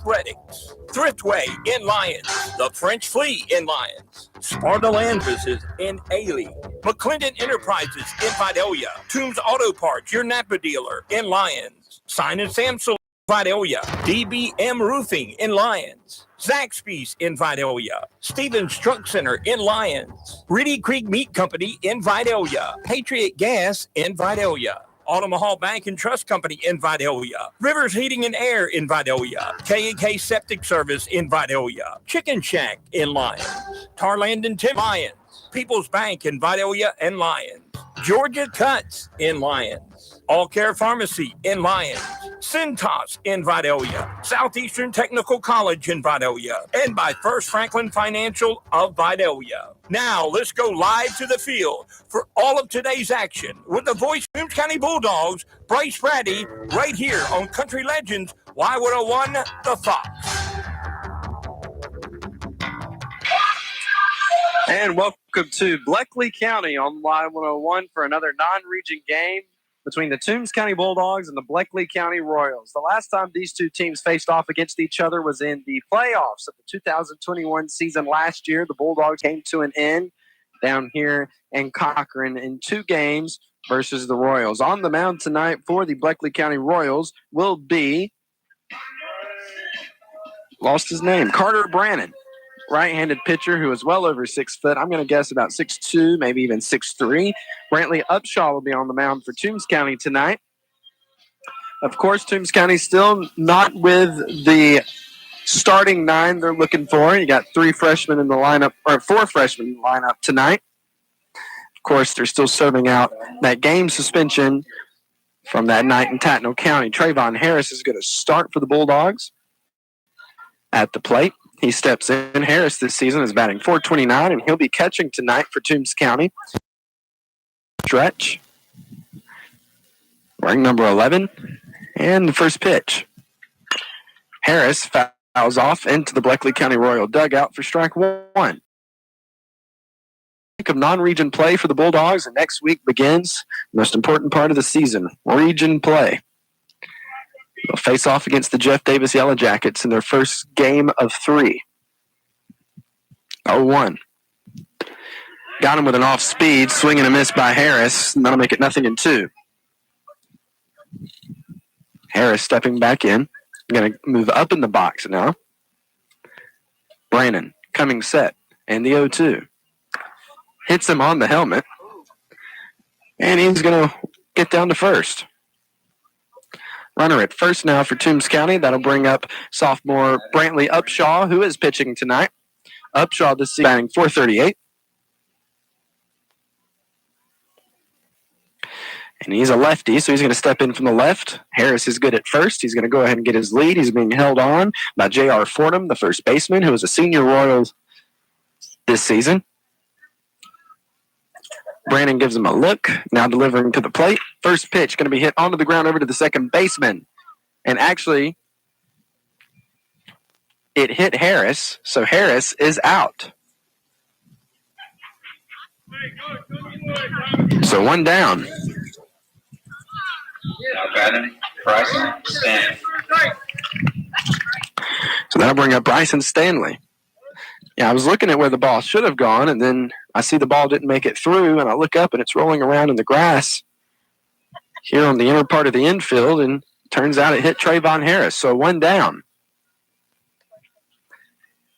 Athletics, Thriftway in Lyons, the French Flea in Lyons, Sparta Landresses in Ailey, McClendon Enterprises in Vidalia, Toombs Auto Parts, your Napa dealer in Lyons, Sign and Samsel Vidalia, DBM Roofing in Lyons, Zaxby's in Vidalia, Stevens Truck Center in Lyons, Reedy Creek Meat Company in Vidalia, Patriot Gas in Vidalia, Omaha Bank and Trust Company in Vidalia, Rivers Heating and Air in Vidalia, K&K Septic Service in Vidalia, Chicken Shack in Lyons, Tarland and Tim Lyons, People's Bank in Vidalia and Lyons, Georgia Cuts in Lyons, All Care Pharmacy in Lyons, Cintas in Vidalia, Southeastern Technical College in Vidalia, and by First Franklin Financial of Vidalia. Now, let's go live to the field for all of today's action with the voice of Toombs County Bulldogs, Bryce Brady, right here on Country Legends, Y101, The Fox. And welcome to Bleckley County on Y101 for another non-region game between the Toombs County Bulldogs and the Bleckley County Royals. The last time these two teams faced off against each other was in the playoffs of the 2021 season last year. The Bulldogs came to an end down here in Cochran in 2 games versus the Royals. On the mound tonight for the Bleckley County Royals will be, lost his name, Carter Brannon. Right-handed pitcher who is well over 6 foot. I'm going to guess about 6'2", maybe even 6'3". Brantley Upshaw will be on the mound for Toombs County tonight. Of course, Toombs County still not with the starting 9 they're looking for. You got 3 freshmen in the lineup, or 4 freshmen in the lineup tonight. Of course, they're still serving out that game suspension from that night in Tattnall County. Trayvon Harris is going to start for the Bulldogs at the plate. He steps in. Harris this season is batting .429, and he'll be catching tonight for Toombs County. Stretch. Wearing number 11. And the first pitch. Harris fouls off into the Bleckley County Royal dugout for strike 1. Week of non-region play for the Bulldogs, and next week begins the most important part of the season, region play. They'll face off against the Jeff Davis Yellow Jackets in their first game of 3. 0-1. Got him with an off-speed, swing and a miss by Harris, and that'll make it 0-2. Harris stepping back in. Going to move up in the box now. Brannon coming set, and the 0-2. Hits him on the helmet, and he's going to get down to first. Runner at first now for Toombs County. That'll bring up sophomore Brantley Upshaw, who is pitching tonight. Upshaw this season batting .438. And he's a lefty, so he's going to step in from the left. Harris is good at first. He's going to go ahead and get his lead. He's being held on by J.R. Fordham, the first baseman, who is a senior Royal this season. Brandon gives him a look, now delivering to the plate. First pitch going to be hit onto the ground over to the second baseman. And actually, it hit Harris, so Harris is out. So 1 down. So that'll bring up Bryson Stanley. Yeah, I was looking at where the ball should have gone, and then I see the ball didn't make it through, and I look up, and it's rolling around in the grass here on the inner part of the infield, and turns out it hit Trayvon Harris, so 1 down.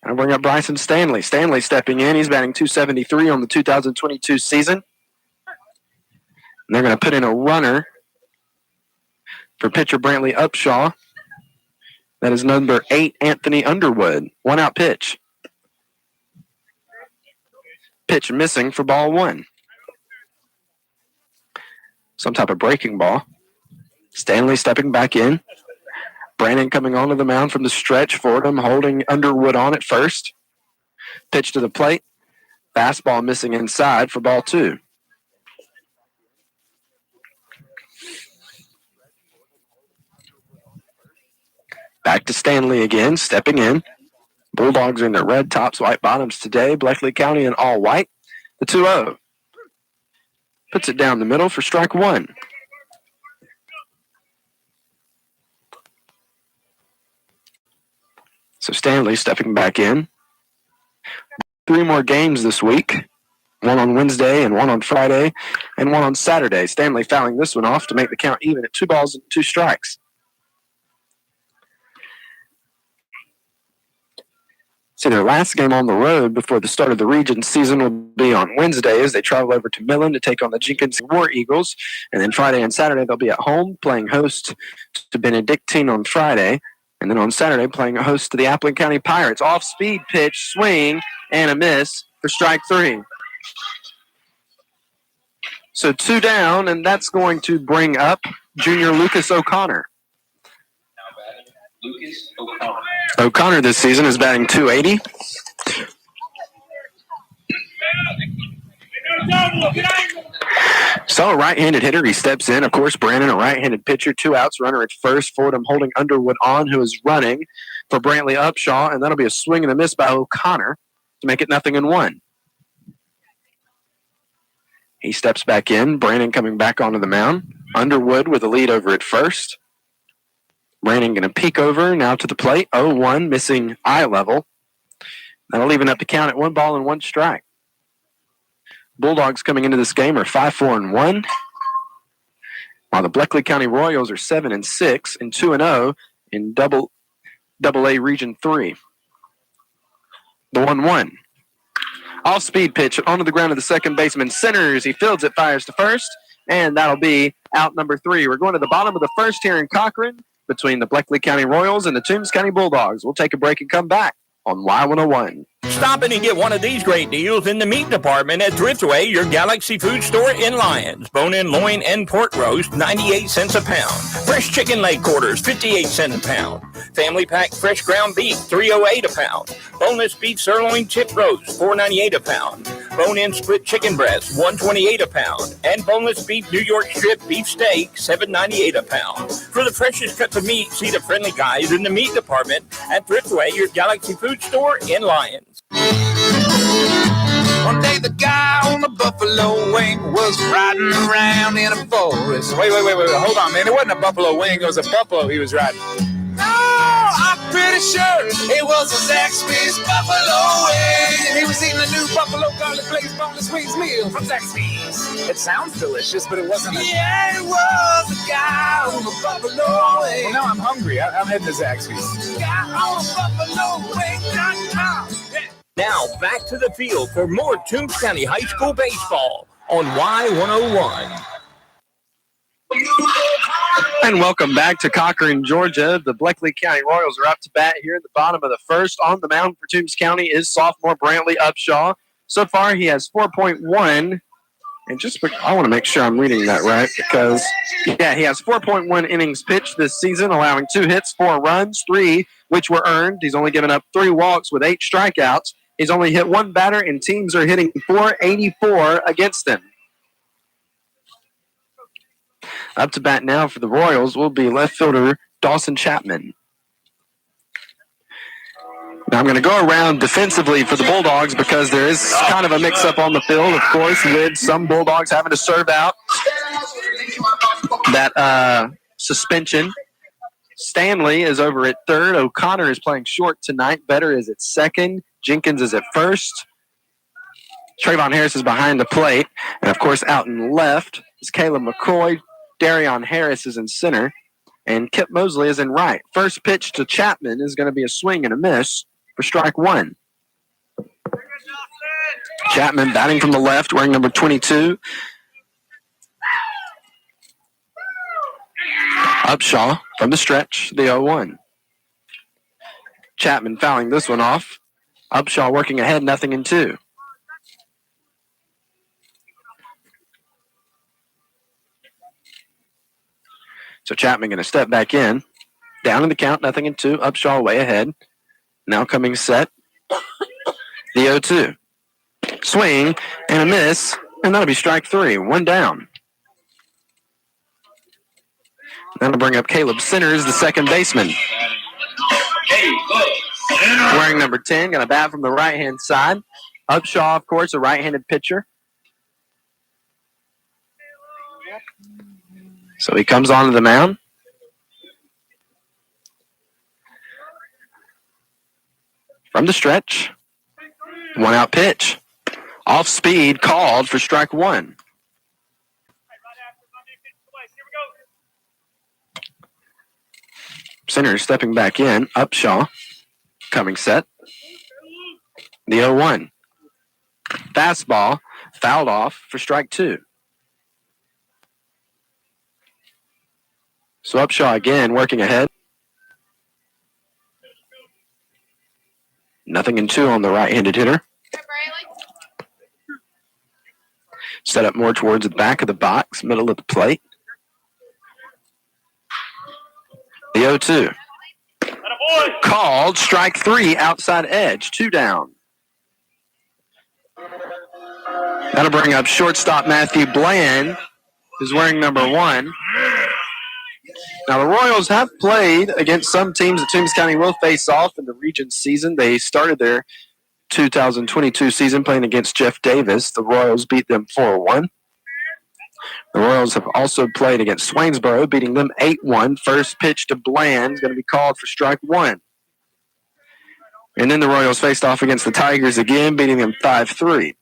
And I bring up Bryson Stanley. Stanley stepping in. He's batting .273 on the 2022 season. And they're going to put in a runner for pitcher Brantley Upshaw. That is number 8, Anthony Underwood. 1-out pitch. Pitch missing for ball 1. Some type of breaking ball. Stanley stepping back in. Brandon coming onto the mound from the stretch. Fordham holding Underwood on at first. Pitch to the plate. Fastball missing inside for ball 2. Back to Stanley again, stepping in. Bulldogs are in their red tops, white bottoms today. Bleckley County in all white. The 2-0. Puts it down the middle for strike 1. So Stanley stepping back in. 3 more games this week. One on Wednesday and one on Friday and one on Saturday. Stanley fouling this one off to make the count even at 2 balls and 2 strikes. So their last game on the road before the start of the region season will be on Wednesday as they travel over to Millen to take on the Jenkins War Eagles. And then Friday and Saturday they'll be at home playing host to Benedictine on Friday. And then on Saturday playing host to the Appling County Pirates. Off-speed pitch, swing, and a miss for strike 3. So 2 down, and that's going to bring up junior Lucas O'Connor. O'Connor this season is batting .280. So a right-handed hitter, he steps in. Of course, Brandon, a right-handed pitcher, 2 outs, runner at first. Fordham holding Underwood on, who is running for Brantley Upshaw, and that'll be a swing and a miss by O'Connor to make it 0-1. He steps back in. Brandon coming back onto the mound. Underwood with a lead over at first. Brandon going to peek over now to the plate. 0-1, missing eye level. That'll even up the count at 1 ball and 1 strike. Bulldogs coming into this game are 5-4-1, while the Bleckley County Royals are 7-6 and 2-0 in Double A Region 3. The 1-1. Off-speed pitch onto the ground of the second baseman. Centers. He fields it, fires to first, and that'll be out number 3. We're going to the bottom of the first here in Cochran between the Bleckley County Royals and the Toombs County Bulldogs. We'll take a break and come back on Y101. Stop in and get one of these great deals in the meat department at Thriftway, your Galaxy food store in Lyons. Bone-in loin and pork roast, 98 cents a pound. Fresh chicken leg quarters, 58 cents a pound. Family pack fresh ground beef, 308 a pound. Boneless beef sirloin tip roast, 498 a pound. Bone-in split chicken breast, 128 a pound. And boneless beef New York strip beef steak, 798 a pound. For the freshest cuts of meat, see the friendly guys in the meat department at Thriftway, your Galaxy food store in Lyons. One day the guy on the buffalo wing was riding around in a forest. Wait, hold on, man. It wasn't a buffalo wing, it was a buffalo he was riding. No, I'm pretty sure it was a Zaxby's buffalo wing. He was eating a new buffalo garlic glazed boneless wings meal from Zaxby's. It sounds delicious, but it wasn't. Yeah, it was a guy on a buffalo wing. Well, now I'm hungry. I'm heading to Zaxby's. Guy on a buffalo wing.com. Yeah. Now, back to the field for more Toombs County High School baseball on Y101. And welcome back to Cochran, Georgia. The Bleckley County Royals are up to bat here in the bottom of the first. On the mound for Toombs County is sophomore Brantley Upshaw. So far, he has 4.1. And I want to make sure I'm reading that right because, he has 4.1 innings pitched this season, allowing 2 hits, 4 runs, 3 which were earned. He's only given up 3 walks with 8 strikeouts. He's only hit 1 batter, and teams are hitting .484 against him. Up to bat now for the Royals will be left fielder Dawson Chapman. Now I'm going to go around defensively for the Bulldogs because there is kind of a mix-up on the field, of course, with some Bulldogs having to serve out that suspension. Stanley is over at third. O'Connor is playing short tonight. Better is at second. Jenkins is at first. Trayvon Harris is behind the plate. And, of course, out in left is Caleb McCoy. Darion Harris is in center. And Kip Mosley is in right. First pitch to Chapman is going to be a swing and a miss for strike 1. Chapman batting from the left, wearing number 22. Upshaw from the stretch, the 0-1. Chapman fouling this one off. Upshaw working ahead, 0-2. So Chapman going to step back in. Down in the count, 0-2. Upshaw way ahead. Now coming set. The 0-2. Swing and a miss, and that'll be strike 3. 1 down. That'll bring up Caleb Centers, the second baseman. Wearing number 10, going to bat from the right-hand side. Upshaw, of course, a right-handed pitcher. So he comes onto the mound. From the stretch. 1-out pitch. Off speed, called for strike one. Center stepping back in. Upshaw. Coming set. The 0-1. Fastball. Fouled off for strike two. So Upshaw again working ahead. 0-2 on the right-handed hitter. Set up more towards the back of the box, middle of the plate. The 0-2. Called, strike three, outside edge, 2 down. That'll bring up shortstop Matthew Bland, who's wearing number 1. Now, the Royals have played against some teams that Toombs County will face off in the region season. They started their 2022 season playing against Jeff Davis. The Royals beat them 4-1. The Royals have also played against Swainsboro, beating them 8-1. First pitch to Bland is going to be called for strike one. And then the Royals faced off against the Tigers again, beating them 5-3.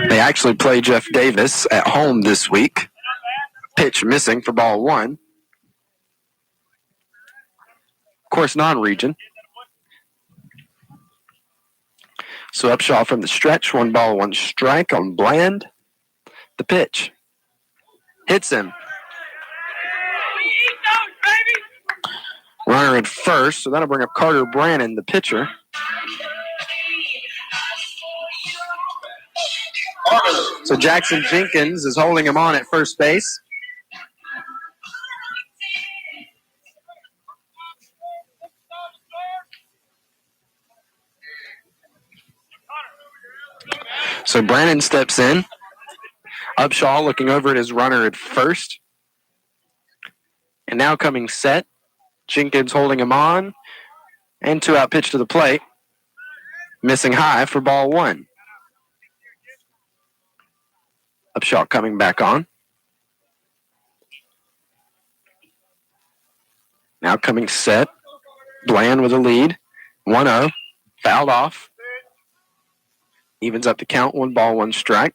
They actually play Jeff Davis at home this week. Pitch missing for ball one. Of course, non-region. So Upshaw from the stretch, 1 ball, 1 strike on Bland. The pitch. Hits him. Runner at first, so that'll bring up Carter Brannon, the pitcher. So Jackson Jenkins is holding him on at first base. So Brannon steps in. Upshaw looking over at his runner at first. And now coming set. Jenkins holding him on. And 2-out pitch to the plate. Missing high for ball one. Upshaw coming back on. Now coming set. Bland with a lead. 1-0. Fouled off. Evens up the count. 1 ball, 1 strike.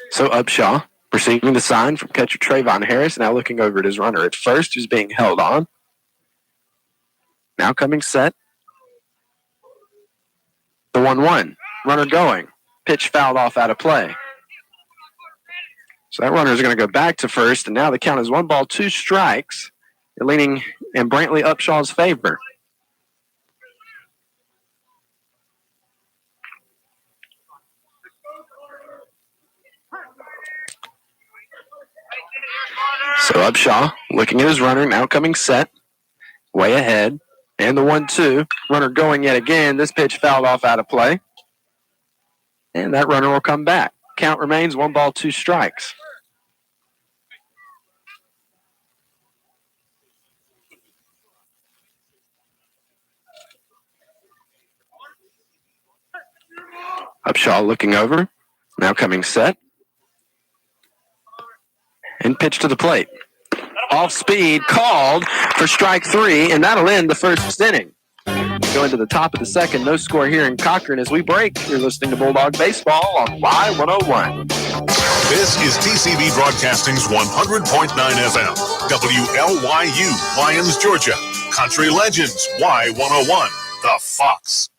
So Upshaw receiving the sign from catcher Trayvon Harris. Now looking over at his runner at first, who's being held on. Now coming set. The 1-1. Runner going. Pitch fouled off out of play. So that runner is going to go back to first, and now the count is 1 ball, 2 strikes. They're leaning in Brantley Upshaw's favor. So Upshaw looking at his runner, now coming set, way ahead, and the 1-2. Runner going yet again. This pitch fouled off out of play, and that runner will come back. Count remains 1 ball, 2 strikes. Upshaw looking over, now coming set. And pitch to the plate. Off speed, called for strike 3, and that'll end the first inning. Go into the top of the second, no score here in Cochran as we break. You're listening to Bulldog Baseball on Y101. This is TCB Broadcasting's 100.9 FM, WLYU, Lyons, Georgia. Country Legends, Y101, The Fox.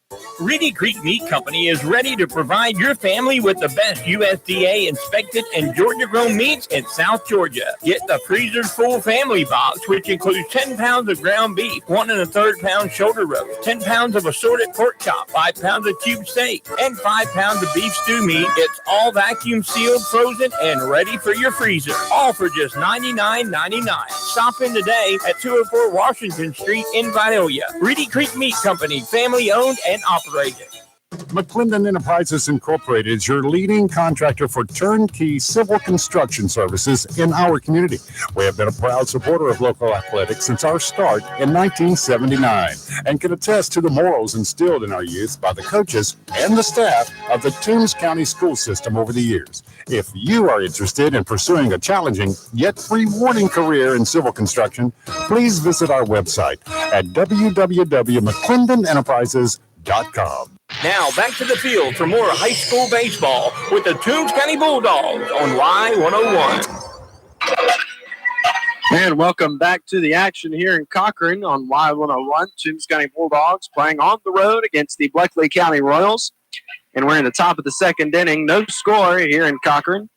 Reedy Creek Meat Company is ready to provide your family with the best USDA inspected and Georgia-grown meats in South Georgia. Get the freezer full family box, which includes 10 pounds of ground beef, 1 1/3 pound shoulder roast, 10 pounds of assorted pork chop, 5 pounds of cube steak, and 5 pounds of beef stew meat. It's all vacuum sealed, frozen, and ready for your freezer. All for just $99.99. Stop in today at 204 Washington Street in Vidalia. Reedy Creek Meat Company, family owned and operated. McClendon Enterprises Incorporated is your leading contractor for turnkey civil construction services in our community. We have been a proud supporter of local athletics since our start in 1979 and can attest to the morals instilled in our youth by the coaches and the staff of the Toombs County school system over the years. If you are interested in pursuing a challenging yet rewarding career in civil construction, please visit our website at www.mcclendenenterprises.com. Now back to the field for more high school baseball with the Toombs County Bulldogs on Y101. And welcome back to the action here in Cochran on Y101. Toombs County Bulldogs playing on the road against the Bleckley County Royals. And we're in the top of the second inning. No score here in Cochran.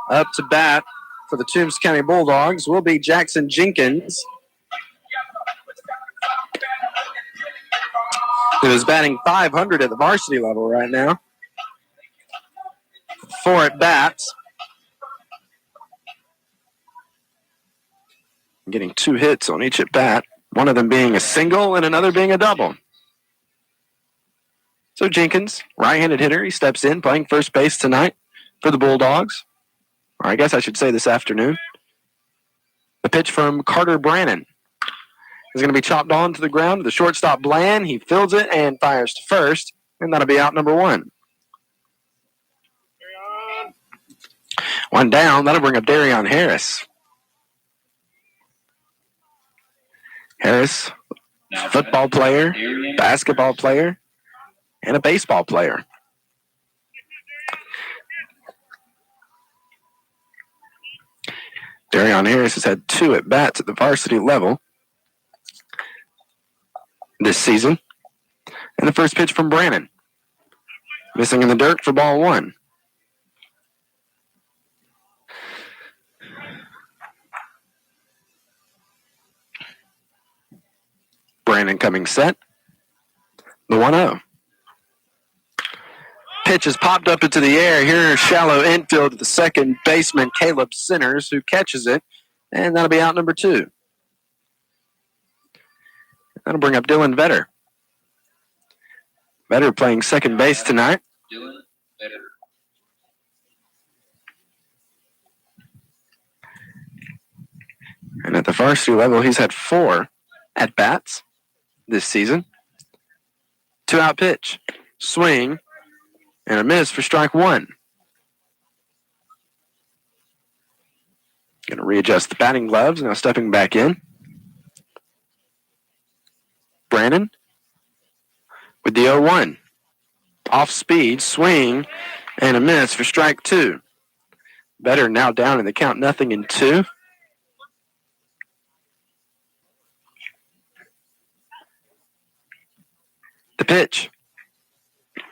Up to bat for the Toombs County Bulldogs will be Jackson Jenkins, who is batting .500 at the varsity level right now. 4 at bats. Getting 2 hits on each at bat, one of them being a single and another being a double. So Jenkins, right-handed hitter, he steps in playing first base tonight for the Bulldogs. Or I guess I should say this afternoon. The pitch from Carter Brannon is going to be chopped on to the ground. The shortstop, Bland, he fields it and fires to first, and that'll be out number 1. One down, that'll bring up Darion Harris. Harris, football player, basketball player, and a baseball player. Darion Harris has had 2 at-bats at the varsity level this season. And the first pitch from Brannon. Missing in the dirt for ball 1. Brannon coming set. The 1-0. Pitch is popped up into the air. Here, shallow infield to the second baseman, Caleb Sinners, who catches it. And that'll be out number 2. That'll bring up Dylan Vetter. Vetter playing second base tonight. Dylan Vetter. And at the varsity level, he's had 4 at-bats this season. 2-out pitch. Swing. And a miss for strike 1. Going to readjust the batting gloves. Now stepping back in. Brannon with the 0-1. Off speed, swing, and a miss for strike 2. Vetter now down in the count, 0-2. The pitch.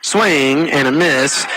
Swing and a miss,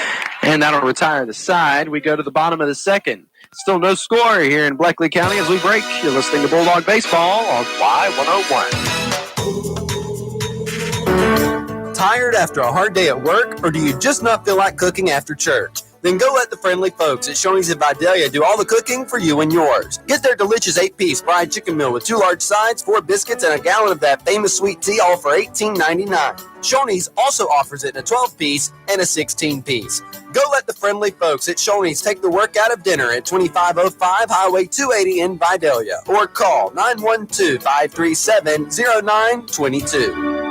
and that'll retire the side. We go to the bottom of the second. Still no score here in Bleckley County as we break. You're listening to Bulldog Baseball on Y101. Tired after a hard day at work, or do you just not feel like cooking after church? Then go let the friendly folks at Shoney's in Vidalia do all the cooking for you and yours. Get their delicious 8-piece fried chicken meal with 2 large sides, 4 biscuits, and a gallon of that famous sweet tea, all for $18.99. Shoney's also offers it in a 12-piece and a 16-piece. Go let the friendly folks at Shoney's take the work out of dinner at 2505 Highway 280 in Vidalia, or call 912-537-0922.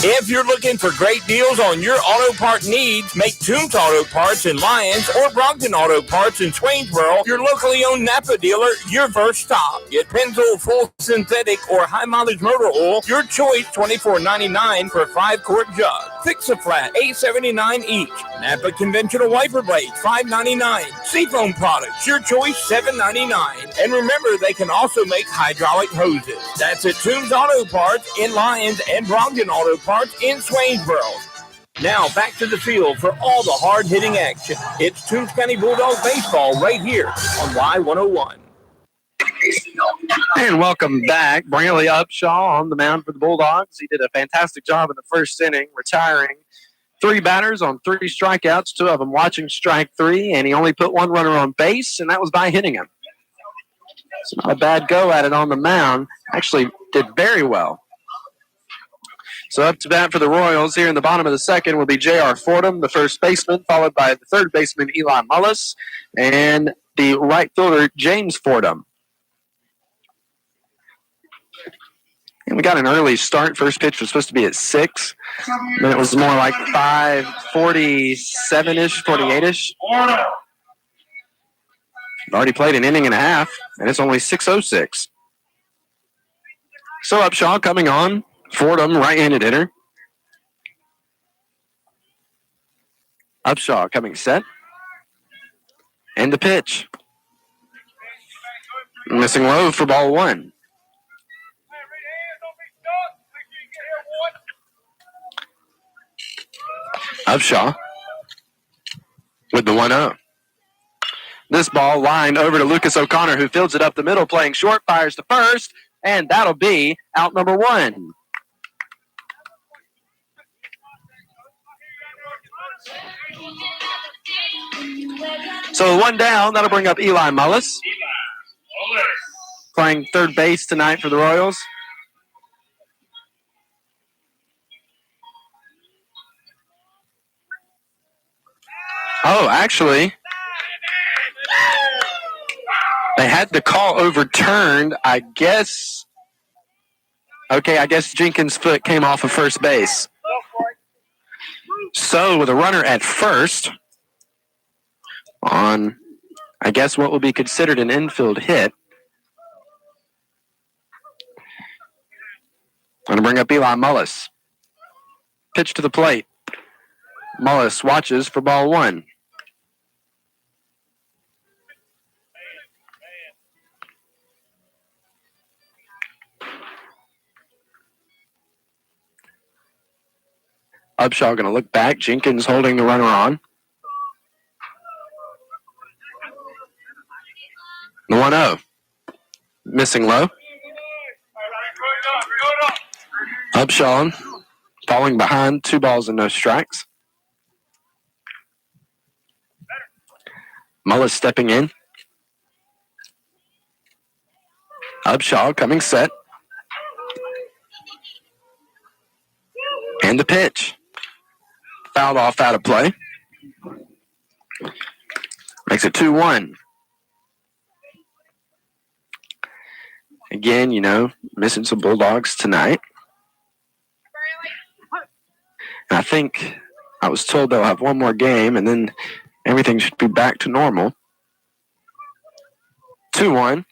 If you're looking for great deals on your auto part needs, make Toombs Auto Parts in Lyons or Brockton Auto Parts in Swainsboro your locally owned Napa dealer your first stop. Get Pennzoil full synthetic or high mileage motor oil, your choice, $24.99 for a 5-quart jug. Fix-A-Flat, $8.79 each. Napa conventional wiper blades, $5.99. Seafoam products, your choice, $7.99. And remember, they can also make hydraulic hoses. That's at Toombs Auto Parts in Lyons and Brockton Auto Parts in Swainsboro. Now back to the field for all the hard-hitting action. It's Toombs County Bulldog Baseball right here on Y101. And welcome back. Brantley Upshaw on the mound for the Bulldogs. He did a fantastic job in the first inning, retiring 3 batters on 3 strikeouts, 2 of them watching strike 3, and he only put 1 runner on base, and that was by hitting him. So not a bad go at it on the mound. Actually did very well. So up to bat for the Royals here in the bottom of the second will be J.R. Fordham, the first baseman, followed by the third baseman, Eli Mullis, and the right fielder, James Fordham. And we got an early start. First pitch was supposed to be at 6. Then it was more like 5:47-ish, 48-ish. Already played an inning and a half, and it's only 6:06. So Upshaw coming on. Fordham, right-handed hitter. Upshaw coming set. And the pitch. Missing low for ball 1. Upshaw with the 1-0. This ball lined over to Lucas O'Connor, who fields it up the middle, playing short, fires to first, and that'll be out number 1. So 1 down, that'll bring up Eli Mullis, playing third base tonight for the Royals. Oh, actually, they had the call overturned, I guess. Okay, I guess Jenkins' foot came off of first base. So with a runner at first on, I guess, what will be considered an infield hit, I'm going to bring up Eli Mullis. Pitch to the plate. Mullis watches for ball 1. Upshaw going to look back. Jenkins holding the runner on. The 1-0. Missing low. Upshaw falling behind. 2 balls and no strikes. Mullis stepping in. Upshaw coming set. And the pitch. Fouled off out of play. Makes it 2-1. Again, missing some Bulldogs tonight. And I think I was told they'll have one more game, and then everything should be back to normal. 2-1.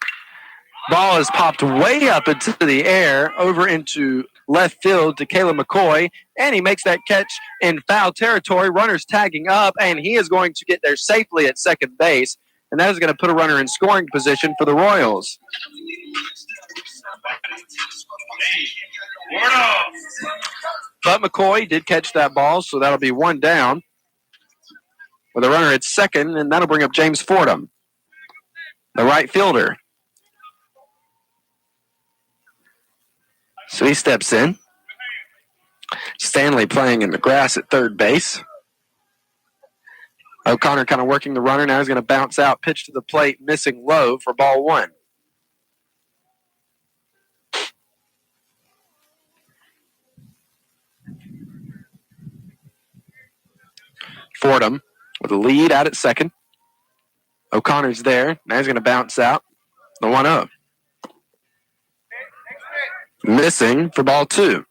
Ball is popped way up into the air, over into left field to Caleb McCoy, and he makes that catch in foul territory. Runners tagging up, and he is going to get there safely at second base, and that is going to put a runner in scoring position for the Royals. But McCoy did catch that ball, so that'll be 1 down with a runner at second, and that'll bring up James Fordham, the right fielder. So he steps in. Stanley playing in the grass at third base. O'Connor kind of working the runner. Now he's going to bounce out, pitch to the plate, missing low for ball 1. Fordham with a lead out at second. O'Connor's there. Now he's going to bounce out. The 1-0. Missing for ball 2.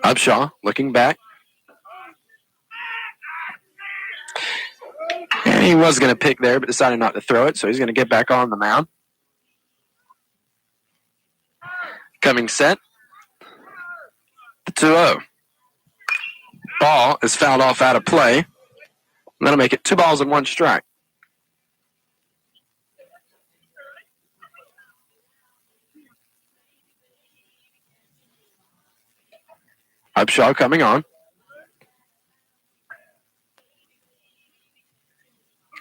Upshaw looking back. And he was going to pick there, but decided not to throw it, so he's going to get back on the mound. Coming set. The 2-0. Ball is fouled off out of play. And that'll make it 2 balls and 1 strike. Upshaw coming on.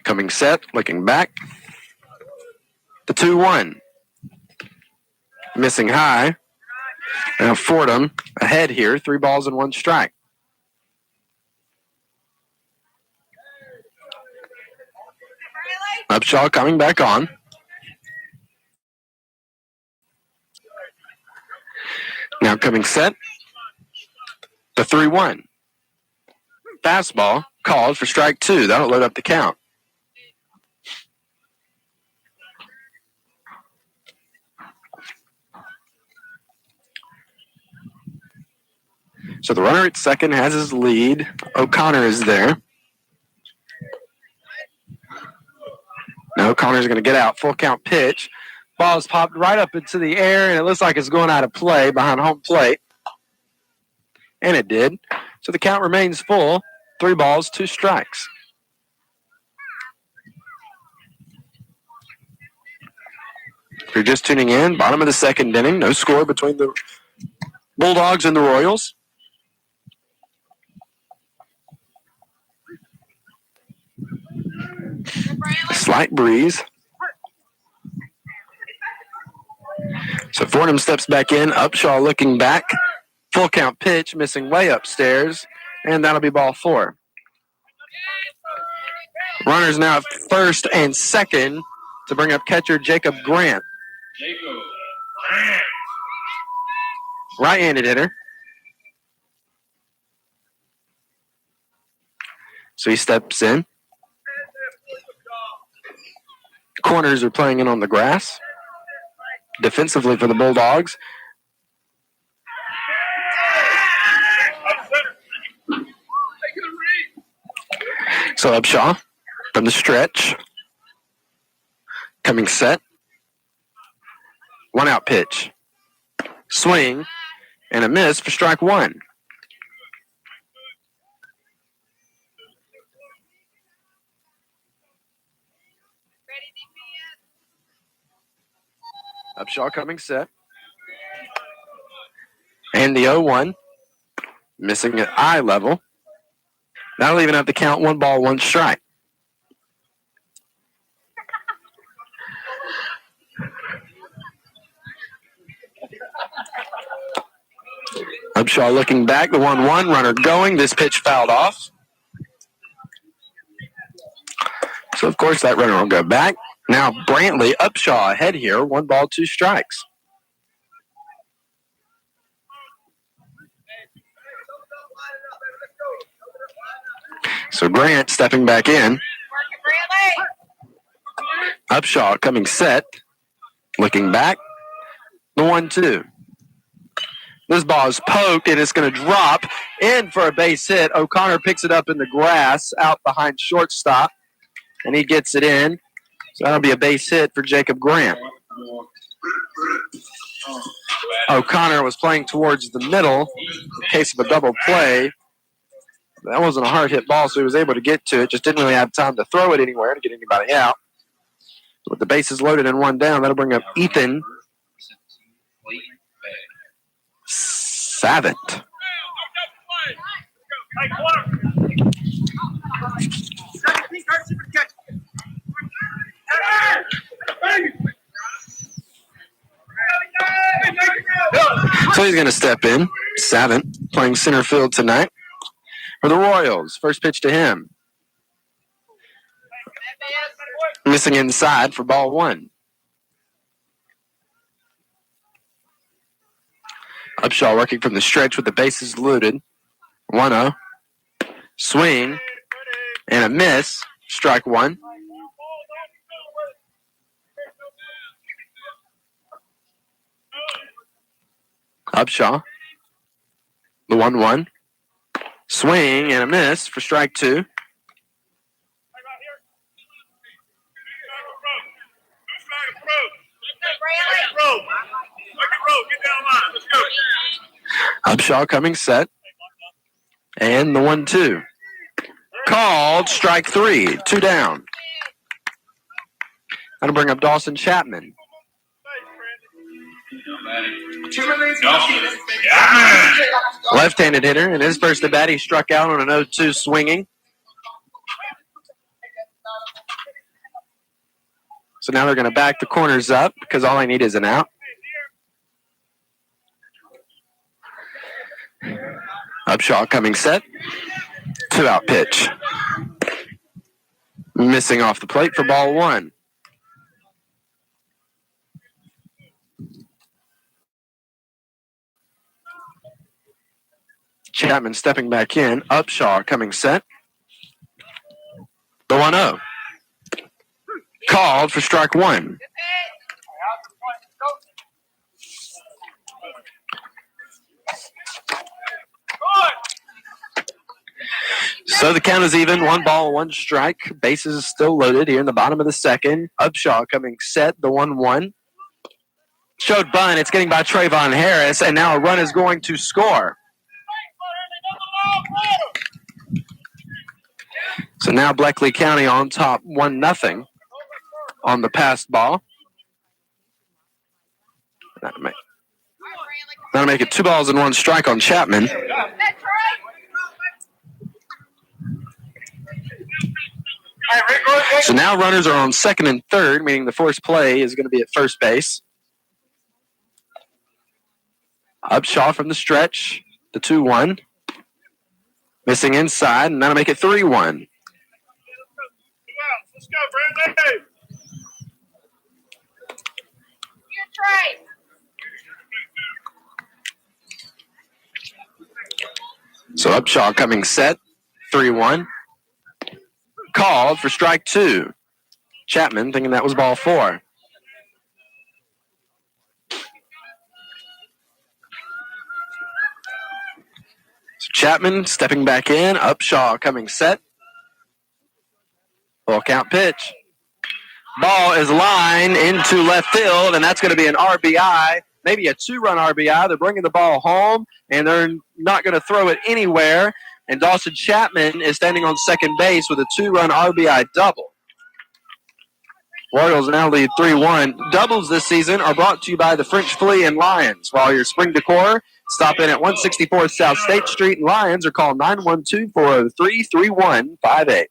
Coming set, looking back. The 2-1. Missing high. Now Fordham ahead here, 3 balls and 1 strike. Upshaw coming back on. Now coming set. The 3-1. Fastball called for strike 2. That'll load up the count. So the runner at second has his lead. O'Connor is there. Now O'Connor's going to get out. Full count pitch. Ball is popped right up into the air, and it looks like it's going out of play behind home plate. And it did. So the count remains full. 3 balls, 2 strikes. If you're just tuning in, bottom of the second inning. No score between the Bulldogs and the Royals. Slight breeze. So Fordham steps back in. Upshaw looking back. Full count pitch, missing way upstairs. And that'll be ball 4. Runners now at first and second to bring up catcher Jacob Grant. Right-handed hitter. So he steps in. Corners are playing in on the grass. Defensively for the Bulldogs. So Upshaw from the stretch. Coming set. 1 out pitch. Swing and a miss for strike 1. Upshaw coming set. And the 0-1. Missing at eye level. That'll even have to count 1 ball, 1 strike. Upshaw looking back. The 1-1 runner going. This pitch fouled off. So, of course, that runner will go back. Now Brantley, Upshaw ahead here. 1 ball, 2 strikes. So Grant stepping back in. Upshaw coming set. Looking back. The 1-2. This ball is poked, and it's going to drop in for a base hit. O'Connor picks it up in the grass out behind shortstop, and he gets it in. So that'll be a base hit for Jacob Grant. O'Connor was playing towards the middle in case of a double play. That wasn't a hard hit ball, so he was able to get to it. Just didn't really have time to throw it anywhere to get anybody out. With the bases loaded and 1 down, that'll bring up Ethan Savant. So he's going to step in. Savant playing center field tonight for the Royals. First pitch to him. Missing inside for ball 1. Upshaw working from the stretch with the bases loaded. 1-0. Swing and a miss. Strike 1. Upshaw. The 1-1. Swing and a miss for strike 2. Upshaw coming set. And the 1-2. Called strike 3. 2 down. That'll bring up Dawson Chapman. Left-handed hitter. In his first at bat, he struck out on an 0-2 swinging. So now they're going to back the corners up because all I need is an out. Upshaw coming set. 2 out pitch. Missing off the plate for ball one. Chapman stepping back in. Upshaw coming set. The 1-0. Called for strike one. So the count is even. 1 ball, 1 strike. Bases still loaded here in the bottom of the second. Upshaw coming set. The 1-1. Showed bunt. It's getting by Trayvon Harris, and now a run is going to score. So now Bleckley County on top 1-0 on the passed ball. That'll make it 2 balls and 1 strike on Chapman. So now runners are on second and third, meaning the forced play is going to be at first base. Upshaw from the stretch, the 2-1. Missing inside, and that'll make it 3-1. Let's go, Brandon. So Upshaw coming set, 3-1. Called for strike 2. Chapman thinking that was ball 4. So Chapman stepping back in. Upshaw coming set. Full count pitch. Ball is lined into left field, and that's going to be an RBI, maybe a 2-run RBI. They're bringing the ball home, and they're not going to throw it anywhere. And Dawson Chapman is standing on second base with a 2-run RBI double. Royals now lead 3-1. Doubles this season are brought to you by the French Flea and Lions. While your spring decor, stop in at 164 South State Street in Lyons or call 912-403-3158.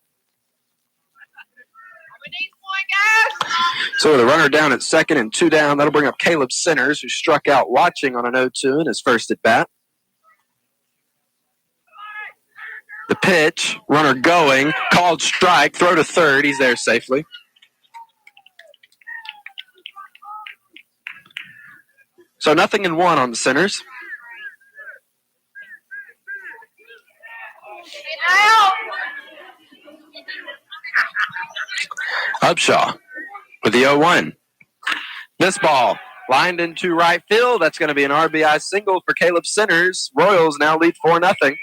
So with a runner down at second and 2 down, that'll bring up Caleb Centers, who struck out watching on an 0-2 in his first at bat. The pitch, runner going, called strike, throw to third. He's there safely. So 0-1 on the Centers. Upshaw with the 0-1. This ball lined into right field. That's going to be an RBI single for Caleb Centers. Royals now lead 4-0.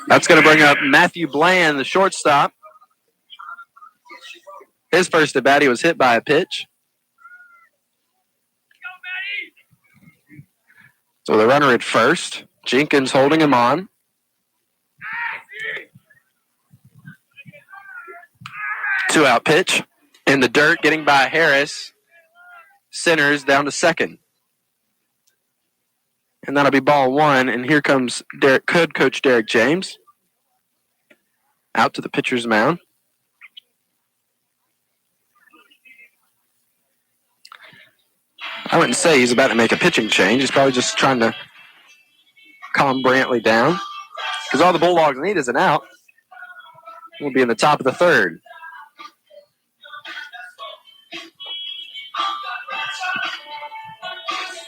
That's going to bring up Matthew Bland, the shortstop. His first at bat, he was hit by a pitch. So the runner at first. Jenkins holding him on. Two-out pitch. In the dirt, getting by Harris. Centers down to second. And that'll be ball 1. And here comes Coach Derek James. Out to the pitcher's mound. I wouldn't say he's about to make a pitching change. He's probably just trying to calm Brantley down. Because all the Bulldogs need is an out. We'll be in the top of the third.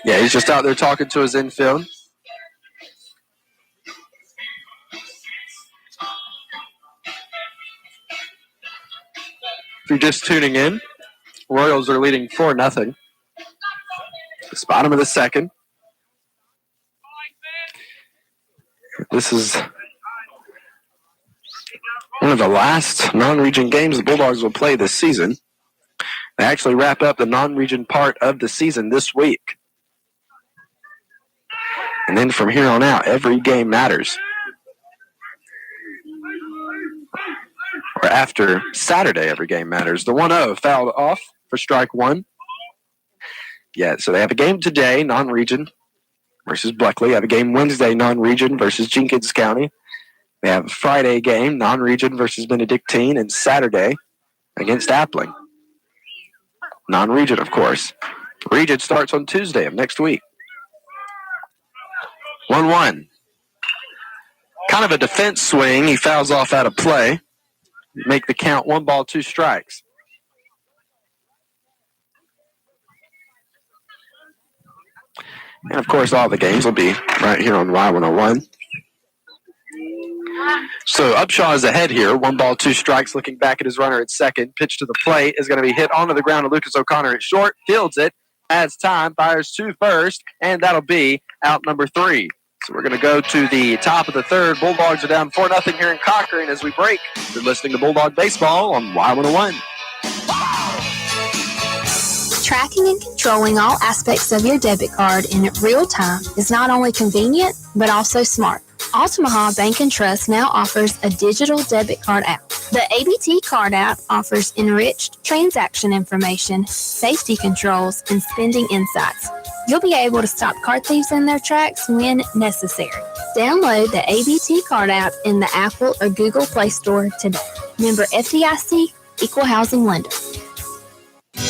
Yeah, he's just out there talking to his infield. If you're just tuning in, Royals are leading 4-0. It's bottom of the second. This is one of the last non-region games the Bulldogs will play this season. They actually wrap up the non-region part of the season this week. And then from here on out, every game matters. Or after Saturday, every game matters. The 1-0 fouled off for strike 1. Yeah, so they have a game today, non-region, versus Bleckley. They have a game Wednesday, non-region, versus Jenkins County. They have a Friday game, non-region, versus Benedictine, and Saturday against Appling. Non-region, of course. Region starts on Tuesday of next week. 1-1. Kind of a defense swing. He fouls off out of play. Make the count 1 ball, 2 strikes. And, of course, all the games will be right here on Y101. So Upshaw is ahead here. 1 ball, 2 strikes, looking back at his runner at second. Pitch to the plate is going to be hit onto the ground to Lucas O'Connor at short. Fields it, adds time, fires to first, and that'll be out number 3. So we're going to go to the top of the third. Bulldogs are down 4-0 here in Cochrane as we break. You're listening to Bulldog Baseball on Y101. Tracking and controlling all aspects of your debit card in real time is not only convenient, but also smart. Altamaha Bank & Trust now offers a digital debit card app. The ABT card app offers enriched transaction information, safety controls, and spending insights. You'll be able to stop card thieves in their tracks when necessary. Download the ABT card app in the Apple or Google Play Store today. Member FDIC, Equal Housing Lender.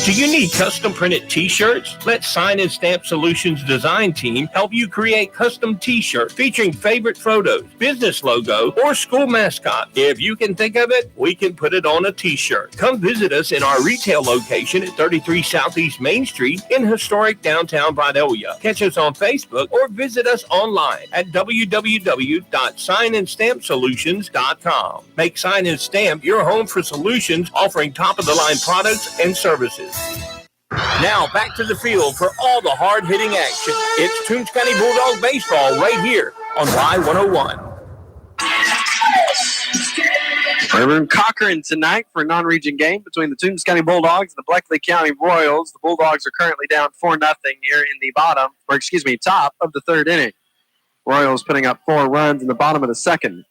Do you need custom printed t-shirts? Let Sign and Stamp Solutions design team help you create custom t-shirts featuring favorite photos, business logo, or school mascot. If you can think of it, we can put it on a t-shirt. Come visit us in our retail location at 33 Southeast Main Street in historic downtown Vidalia. Catch us on Facebook or visit us online at www.signandstampsolutions.com. Make Sign and Stamp your home for solutions offering top-of-the-line products and services. Now back to the field for all the hard-hitting action. It's Toombs County Bulldog Baseball right here on Y101. We're in Cochrane tonight for a non-region game between the Toombs County Bulldogs and the Bleckley County Royals. The Bulldogs are currently down 4-0 here in the top of the third inning. Royals putting up 4 runs in the bottom of the second.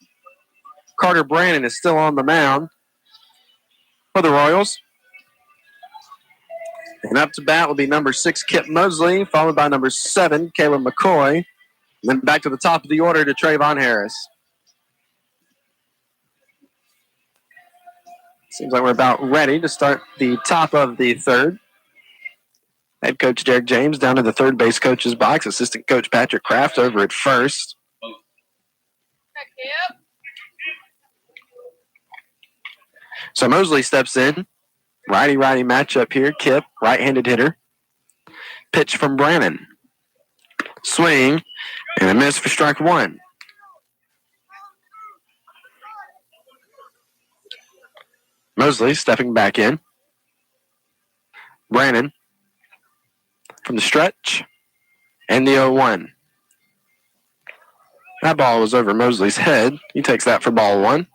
Carter Brannon is still on the mound for the Royals. And up to bat will be number 6, Kip Mosley, followed by number 7, Caleb McCoy. And then back to the top of the order to Trayvon Harris. Seems like we're about ready to start the top of the third. Head coach Derek James down to the third base coach's box. Assistant coach Patrick Kraft over at first. So Mosley steps in. Righty-righty matchup here. Kip, right-handed hitter. Pitch from Brannon. Swing, and a miss for strike 1. Mosley stepping back in. Brannon from the stretch, and the 0-1. That ball was over Mosley's head. He takes that for ball 1.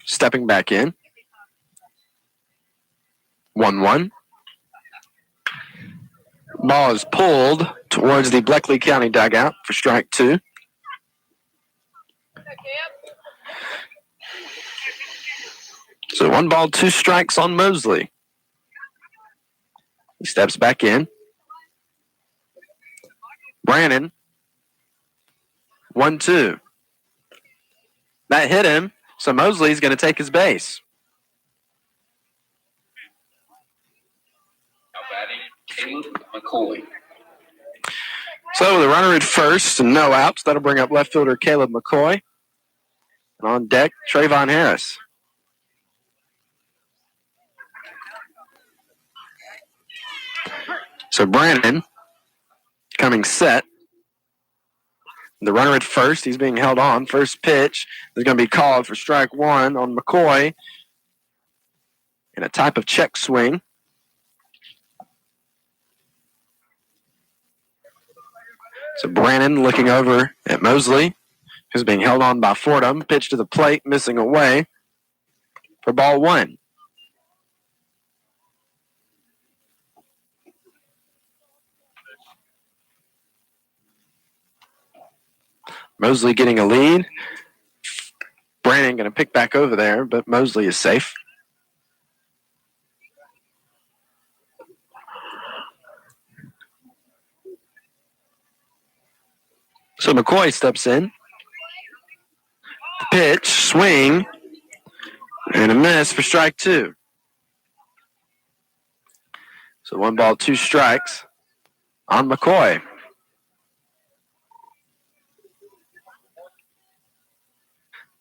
Stepping back in. 1-1. Ball is pulled towards the Bleckley County dugout for strike 2. So 1 ball, 2 strikes on Mosley. He steps back in. Brannon. 1-2. That hit him. So Mosley's going to take his base. Now batting, Caleb McCoy. So the runner at first and no outs. That'll bring up left fielder Caleb McCoy. And on deck, Trayvon Harris. So Brandon coming set. The runner at first, he's being held on. First pitch is going to be called for strike 1 on McCoy in a type of check swing. So Brannon looking over at Mosley, who's being held on by Fordham. Pitch to the plate, missing away for ball 1. Mosley getting a lead. Brannon going to pick back over there, but Mosley is safe. So McCoy steps in. Pitch, swing, and a miss for strike 2. So 1 ball, 2 strikes. on McCoy.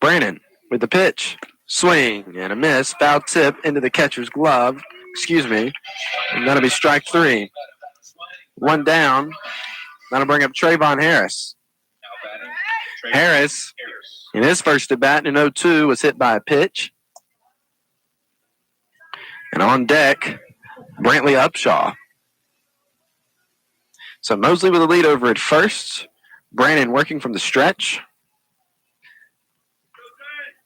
Brannon with the pitch. Swing and a miss. Foul tip into the catcher's glove. Excuse me. And that'll be strike 3. One down. That'll bring up Trayvon Harris. Harris, in his first at bat in 0-2, was hit by a pitch. And on deck, Brantley Upshaw. So Mosley with a lead over at first. Brannon working from the stretch.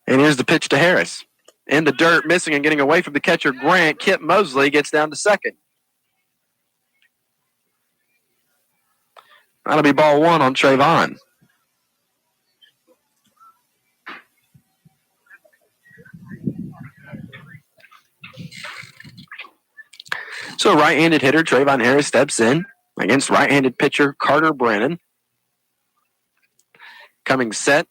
And here's the pitch to Harris. In the dirt, missing and getting away from the catcher, Grant. Kip Mosley gets down to second. That'll be ball 1 on Trayvon. So right-handed hitter Trayvon Harris steps in against right-handed pitcher Carter Brannon. Coming set.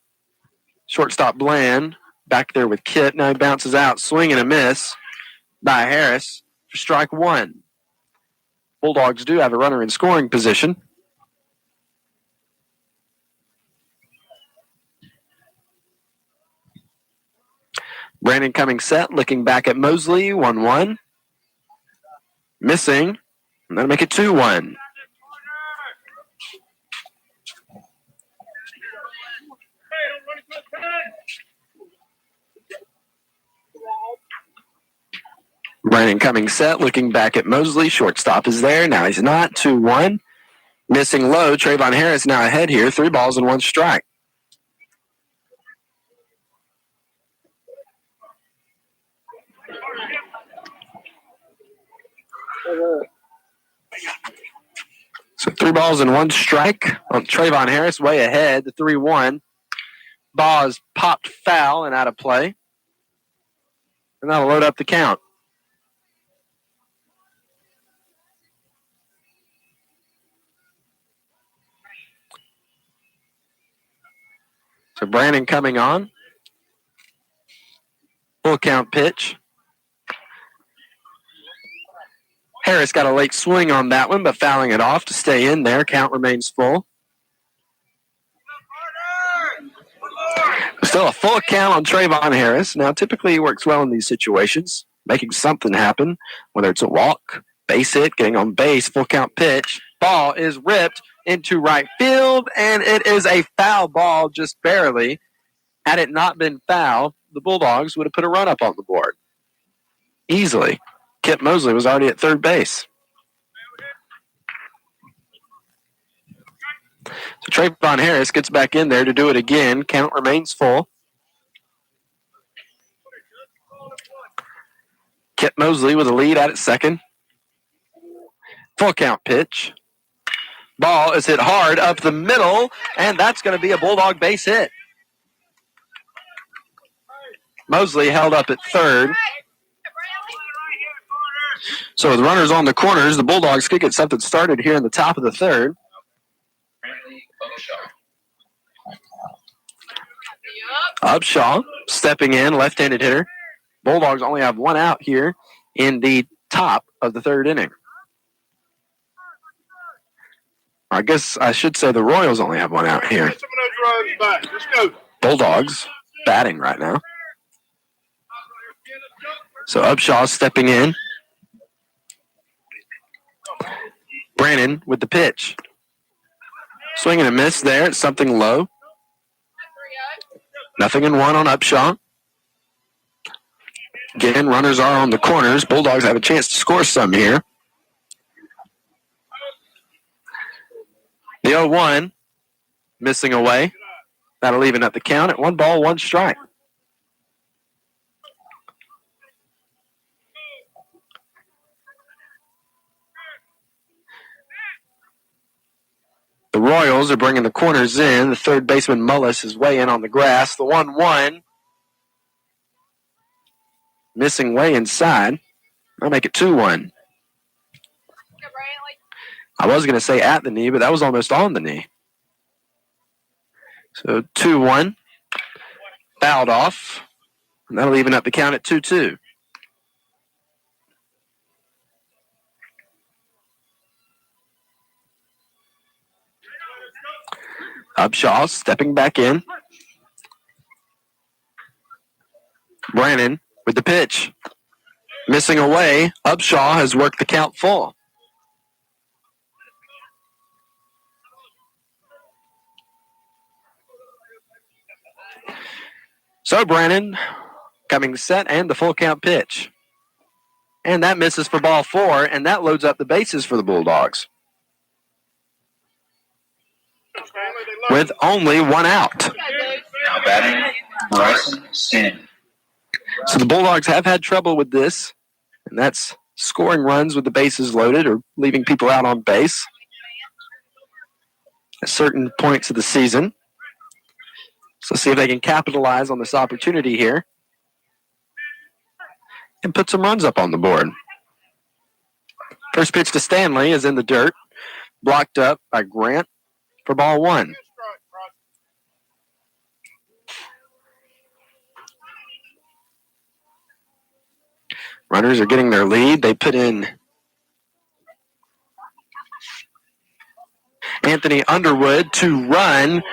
Shortstop Bland back there with Kit. Now he bounces out. Swing and a miss by Harris for strike 1. Bulldogs do have a runner in scoring position. Brannon coming set, looking back at Mosley. 1-1. Missing. And that'll make it 2-1. Brannon coming set, looking back at Mosley. Shortstop is there. Now he's not. 2-1. Missing low. Trayvon Harris now ahead here. 3 balls and 1 strike. So 3 balls and 1 strike on Trayvon Harris, way ahead. The 3-1. Ball is popped foul and out of play. And that'll load up the count. So Brannon coming on. Full count pitch. Harris got a late swing on that one, but fouling it off to stay in there. Count remains full. Still a full count on Trayvon Harris. Now, typically he works well in these situations, making something happen, whether it's a walk, base hit, getting on base, full count pitch. Ball is ripped into right field, and it is a foul ball, just barely. Had it not been foul, the Bulldogs would have put a run up on the board. Easily. Kip Mosley was already at third base. So Trayvon Harris gets back in there to do it again. Count remains full. Kip Mosley with a lead out at second. Full count pitch. Ball is hit hard up the middle, and that's going to be a Bulldog base hit. Mosley held up at third. So with runners on the corners, the Bulldogs could get something started here in the top of the third. Upshaw stepping in, left-handed hitter. Bulldogs only have 1 out here in the top of the third inning. I guess I should say the Royals only have 1 out here. Bulldogs batting right now. So Upshaw stepping in. Brannon with the pitch. Swing and a miss there. It's something low. 0-1 on Upshaw. Again, runners are on the corners. Bulldogs have a chance to score some here. The 0-1 missing away. That'll even up the count at 1 ball, 1 strike. The Royals are bringing the corners in. The third baseman, Mullis, is way in on the grass. The 1-1. Missing way inside. I'll make it 2-1. I was going to say at the knee, but that was almost on the knee. So 2-1. Fouled off. And that'll even up the count at 2-2. Upshaw stepping back in. Brannon with the pitch. Missing away. Upshaw has worked the count full. So Brannon coming set and the full count pitch. And that misses for ball 4, and that loads up the bases for the Bulldogs. With only one out. Now batting, Bryson Stanley. So the Bulldogs have had trouble with this, and that's scoring runs with the bases loaded or leaving people out on base at certain points of the season. So see if they can capitalize on this opportunity here and put some runs up on the board. First pitch to Stanley is in the dirt, blocked up by Grant for ball 1. Runners are getting their lead. They put in Anthony Underwood to run.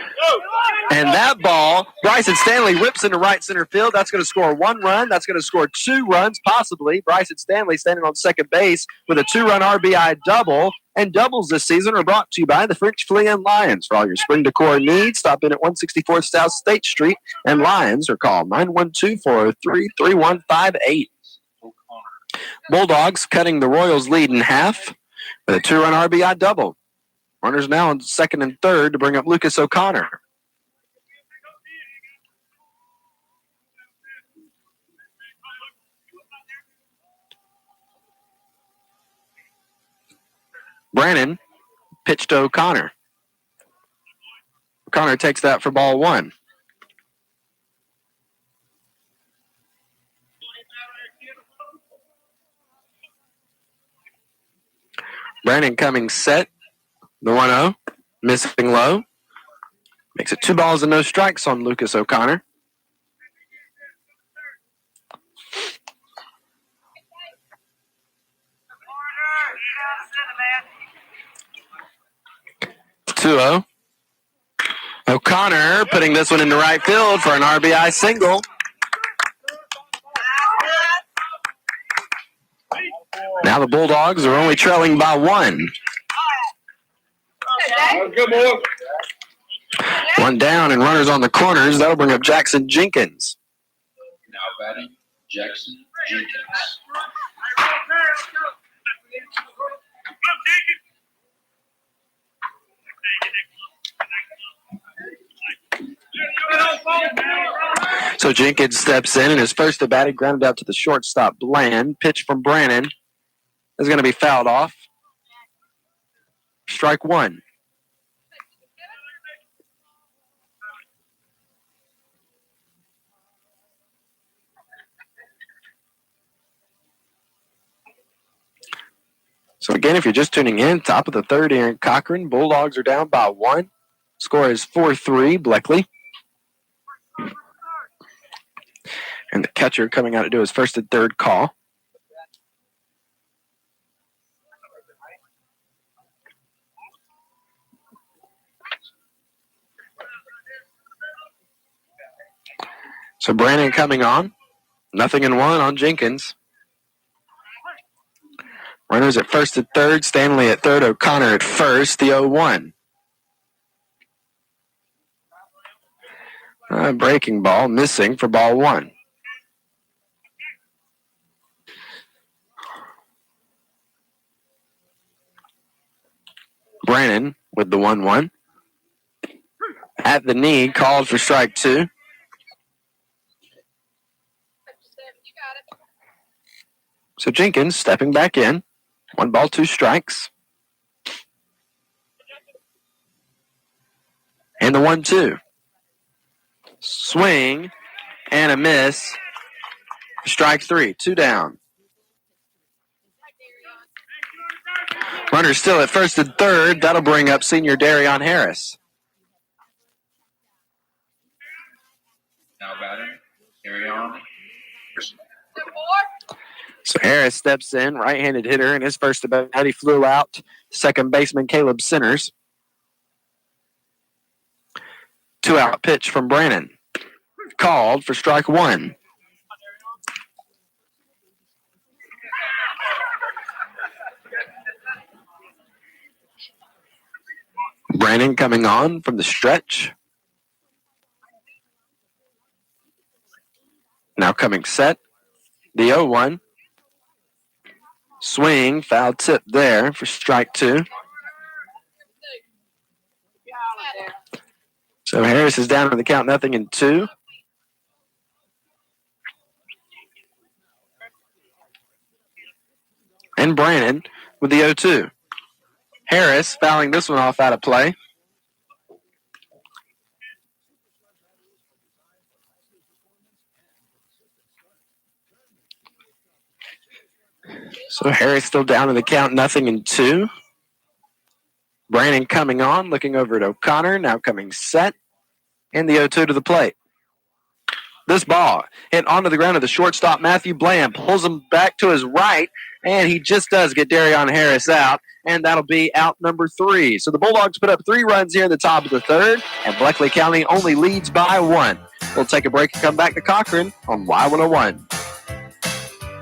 And that ball, Bryson Stanley whips into right center field. That's going to score 1 run. That's going to score 2 runs, possibly. Bryson Stanley standing on second base with a 2-run RBI double. And doubles this season are brought to you by the French Flea and Lions. For all your spring decor needs, stop in at 164 South State Street and Lions, or call 912-403-3158. Bulldogs cutting the Royals' lead in half with a 2-run RBI double. Runners now on second and third to bring up Lucas O'Connor. Brannon pitched to O'Connor. O'Connor takes that for ball 1. Brannon coming set. The 1-0. Missing low. Makes it 2 balls and no strikes on Lucas O'Connor. O'Connor putting this one into right field for an RBI single. Now the Bulldogs are only trailing by 1. One down and runners on the corners. That'll bring up Jackson Jenkins. Now batting, Jackson Jenkins. So Jenkins steps in, and his first at bat, he grounded out to the shortstop, Bland. Pitch from Brannon is going to be fouled off. Strike 1. So again, if you're just tuning in, top of the third here in Cochran, Bulldogs are down by 1. Score is 4-3, Bleckley. And the catcher coming out to do his first and third call. So Brannon coming on. 0-1 on Jenkins. Runners at first and third. Stanley at third. O'Connor at first. The 0-1. Breaking ball missing for ball 1. Brannon with the 1-1. At the knee, called for strike 2. So Jenkins stepping back in. 1 ball, 2 strikes. And the 1-2. Swing and a miss. Strike 3, 2 down. Runner still at first and third. That'll bring up senior Darion Harris. Now batting, Darion. So Harris steps in, right-handed hitter, and his first at bat, he flew out second baseman Caleb Sinners. 2-out pitch from Brannon. Called for strike one. Brannon coming on from the stretch. Now coming set. The 0-1. Swing, foul tip there for strike two. So Harris is down to the count, 0-2. And Brannon with the 0-2. Harris fouling this one off out of play. So Harris still down to the count, 0-2. Brannon coming on, looking over at O'Connor, now coming set. And the 0-2 to the plate. This ball hit onto the ground of the shortstop, Matthew Bland, pulls him back to his right, and he just does get Darion Harris out, and that'll be out number 3. So the Bulldogs put up 3 runs here in the top of the third, and Bleckley County only leads by 1. We'll take a break and come back to Cochran on Y101.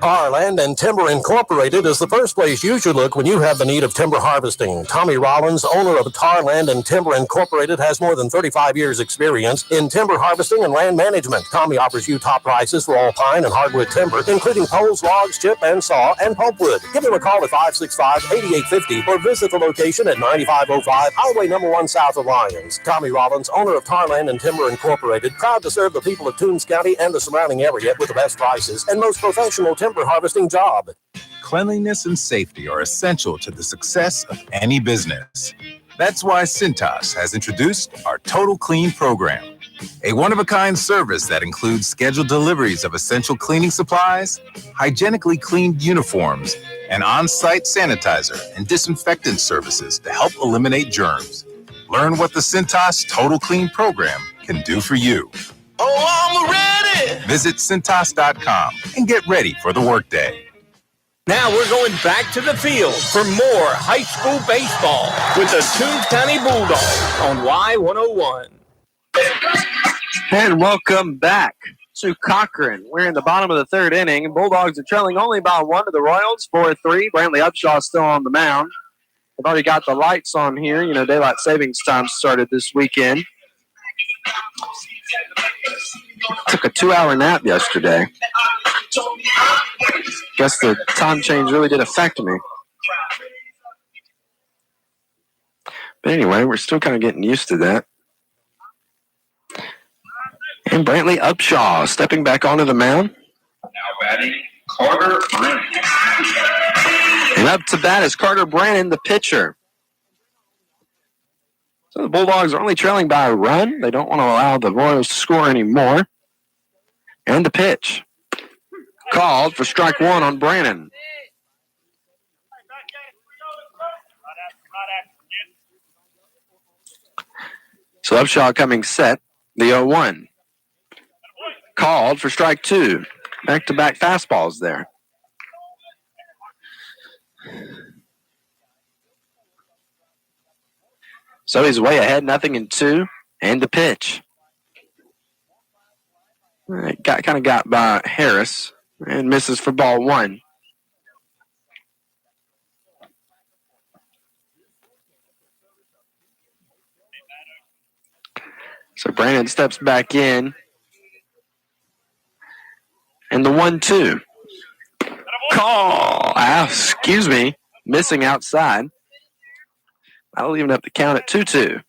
Our Land and Timber Incorporated is the first place you should look when you have the need of timber harvesting. Tommy Rollins, owner of Tar Land and Timber Incorporated, has more than 35 years' experience in timber harvesting and land management. Tommy offers you top prices for all pine and hardwood timber, including poles, logs, chip and saw, and pulpwood. Give him a call at 565-8850 or visit the location at 9505 Highway number 1 south of Lyons. Tommy Rollins, owner of Tar Land and Timber Incorporated, proud to serve the people of Toombs County and the surrounding area with the best prices and most professional timber harvesting job. Cleanliness and safety are essential to the success of any business. That's why Cintas has introduced our Total Clean program, a one-of-a-kind service that includes scheduled deliveries of essential cleaning supplies, hygienically cleaned uniforms, and on-site sanitizer and disinfectant services to help eliminate germs. Learn what the Cintas Total Clean program can do for you. Oh, I'm ready! Visit Cintas.com and get ready for the workday. Now we're going back to the field for more high school baseball with the Toombs County Bulldogs on Y101. And welcome back to Cochran. We're in the bottom of the third inning. Bulldogs are trailing only by 1 to the Royals, 4-3. Brantley Upshaw still on the mound. They've already got the lights on here. You know, daylight savings time started this weekend. Took a 2-hour nap yesterday. Guess the time change really did affect me. But anyway, we're still kind of getting used to that. And Brantley Upshaw stepping back onto the mound. Now batting, Carter Brannon. And up to bat is Carter Brannon, the pitcher. So the Bulldogs are only trailing by a run. They don't want to allow the Royals to score anymore. And the pitch. Called for strike one on Brannon. So Upshaw coming set. The 0-1. Called for strike two. Back-to-back fastballs there. So he's way ahead, 0-2. And the pitch. Kind of got by Harris and misses for ball one. So Brandon steps back in. And the 1-2. Call. Excuse me. Missing outside. That'll even up the count at 2-2.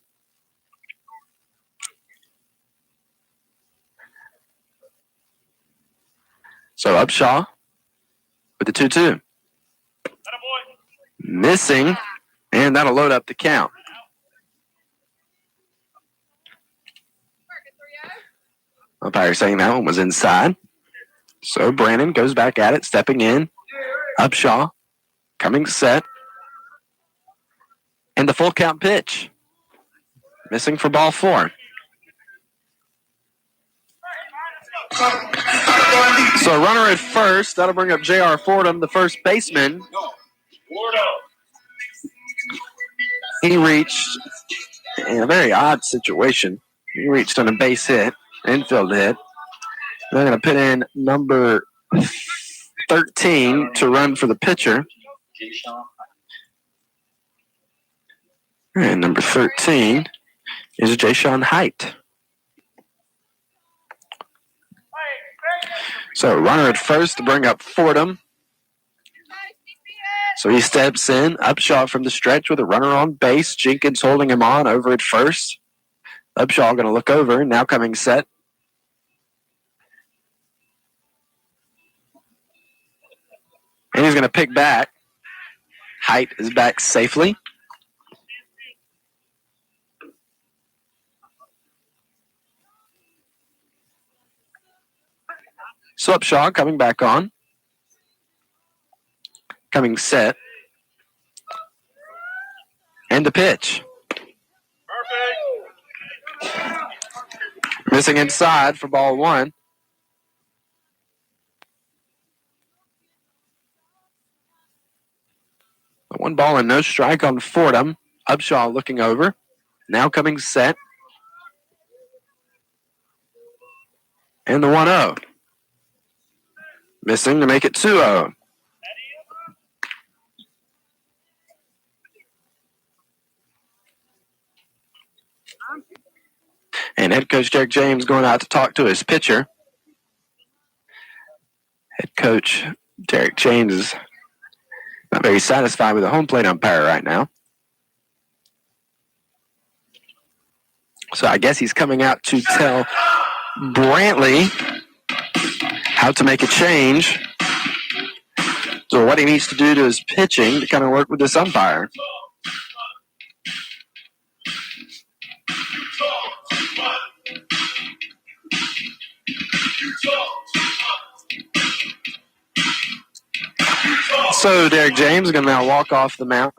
So Upshaw with the 2-2. Missing. And that'll load up the count. Umpire saying that one was inside. So Brandon goes back at it, stepping in. Upshaw coming set. And the full count pitch. Missing for ball four. So a runner at first. That'll bring up J.R. Fordham, the first baseman. He reached in a very odd situation. He reached on a base hit, infield hit. They're going to put in number 13 to run for the pitcher. And number 13 is Jayshawn Height. So runner at first to bring up Fordham. So he steps in. Upshaw from the stretch with a runner on base. Jenkins holding him on over at first. Upshaw going to look over. Now coming set. And he's going to pick back. Height is back safely. So Upshaw coming back on. Coming set. And the pitch. Missing inside for ball one. One ball and no strike on Fordham. Upshaw looking over. Now coming set. And the 1-0. Missing to make it 2-0. And head coach Derek James going out to talk to his pitcher. Head coach Derek James is not very satisfied with the home plate umpire right now. So I guess he's coming out to tell Brantley how to make a change. So what he needs to do to his pitching to kind of work with this umpire. So Derek James is going to now walk off the mound.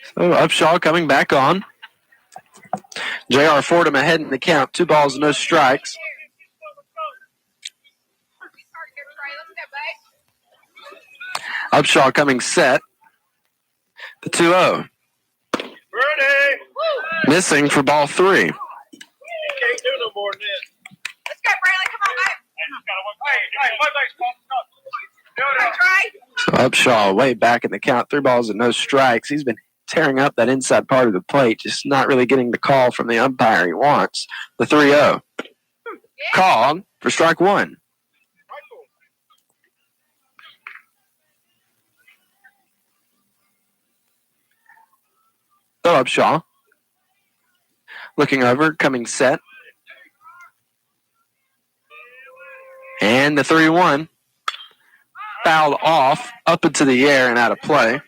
So Upshaw coming back on. J.R. Fordham ahead in the count. 2 balls, no strikes. Upshaw coming set. The 2-0. Missing for ball 3. You can't do no more than this. Let's go, Brantley. Come on, mate. So Upshaw way back in the count. 3 balls and no strikes. He's been tearing up that inside part of the plate, just not really getting the call from the umpire he wants. The 3-0. Called for strike 1. So Upshaw looking over, coming set. And the 3-1 fouled off, up into the air and out of play.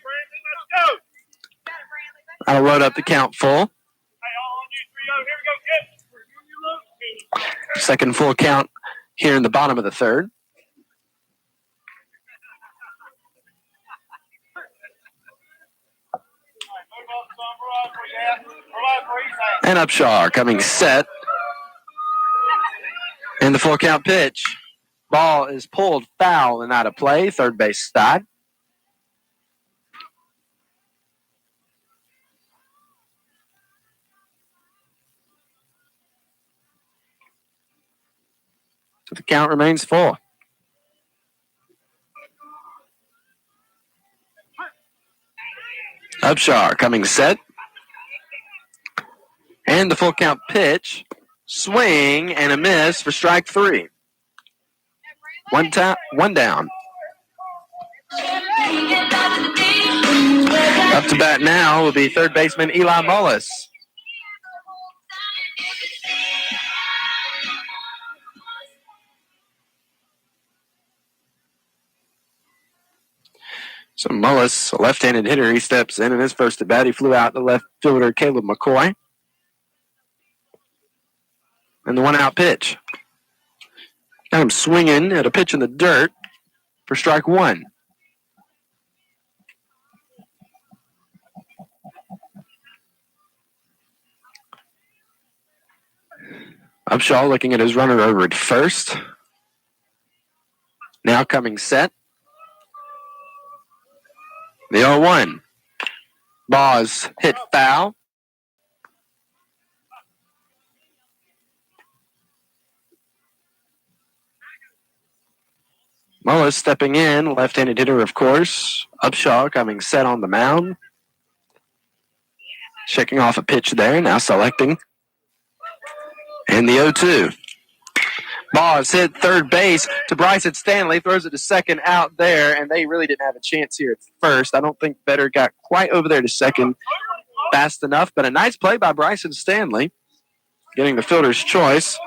That'll load up the count full. Second full count here in the bottom of the third. And Upshaw coming set. And the full count pitch. Ball is pulled foul and out of play. Third base side. So the count remains full. Upshaw coming set. And the full count pitch. Swing and a miss for strike 3. One down. Up to bat now will be third baseman Eli Mullis. So Mullis, a left-handed hitter, he steps in his first at bat. He flew out the left fielder Caleb McCoy. And the 1-out pitch. Got him swinging at a pitch in the dirt for strike 1. Upshaw looking at his runner over at first. Now coming set. The 0-1. Ball's hit foul. Mullis stepping in, left-handed hitter, of course. Upshaw coming set on the mound. Checking off a pitch there, now selecting. And the 0-2. Ball is hit third base to Bryson Stanley. Throws it to second out there, and they really didn't have a chance here at first. I don't think Vetter got quite over there to second fast enough, but a nice play by Bryson Stanley, getting the fielder's choice.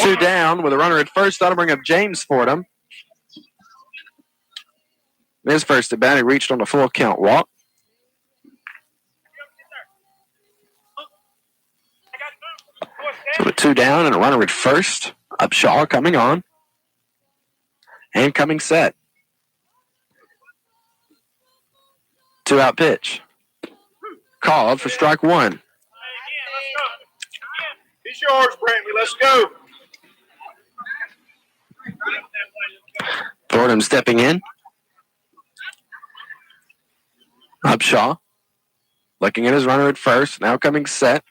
2 down with a runner at first. That'll bring up James Fordham. His first at bat, he reached on a full count walk. So with 2 down and a runner at first, Upshaw coming on and coming set. 2-out pitch. Called for strike 1. It's yours, Brantley. Let's go. Fordham stepping in. Upshaw looking at his runner at first, now coming set.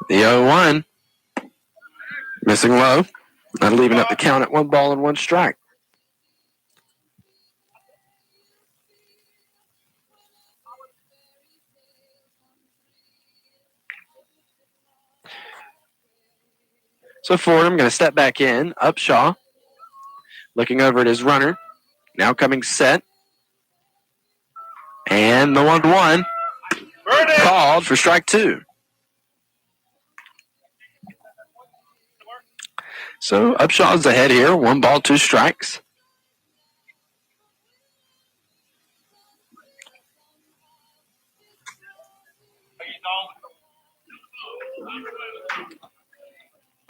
The 0-1. Missing low. That'll even up the count at 1 ball and 1 strike. So Fordham going to step back in. Upshaw looking over at his runner. Now coming set. And the 1-1 called for strike 2. So Upshaw's ahead here. 1 ball, 2 strikes.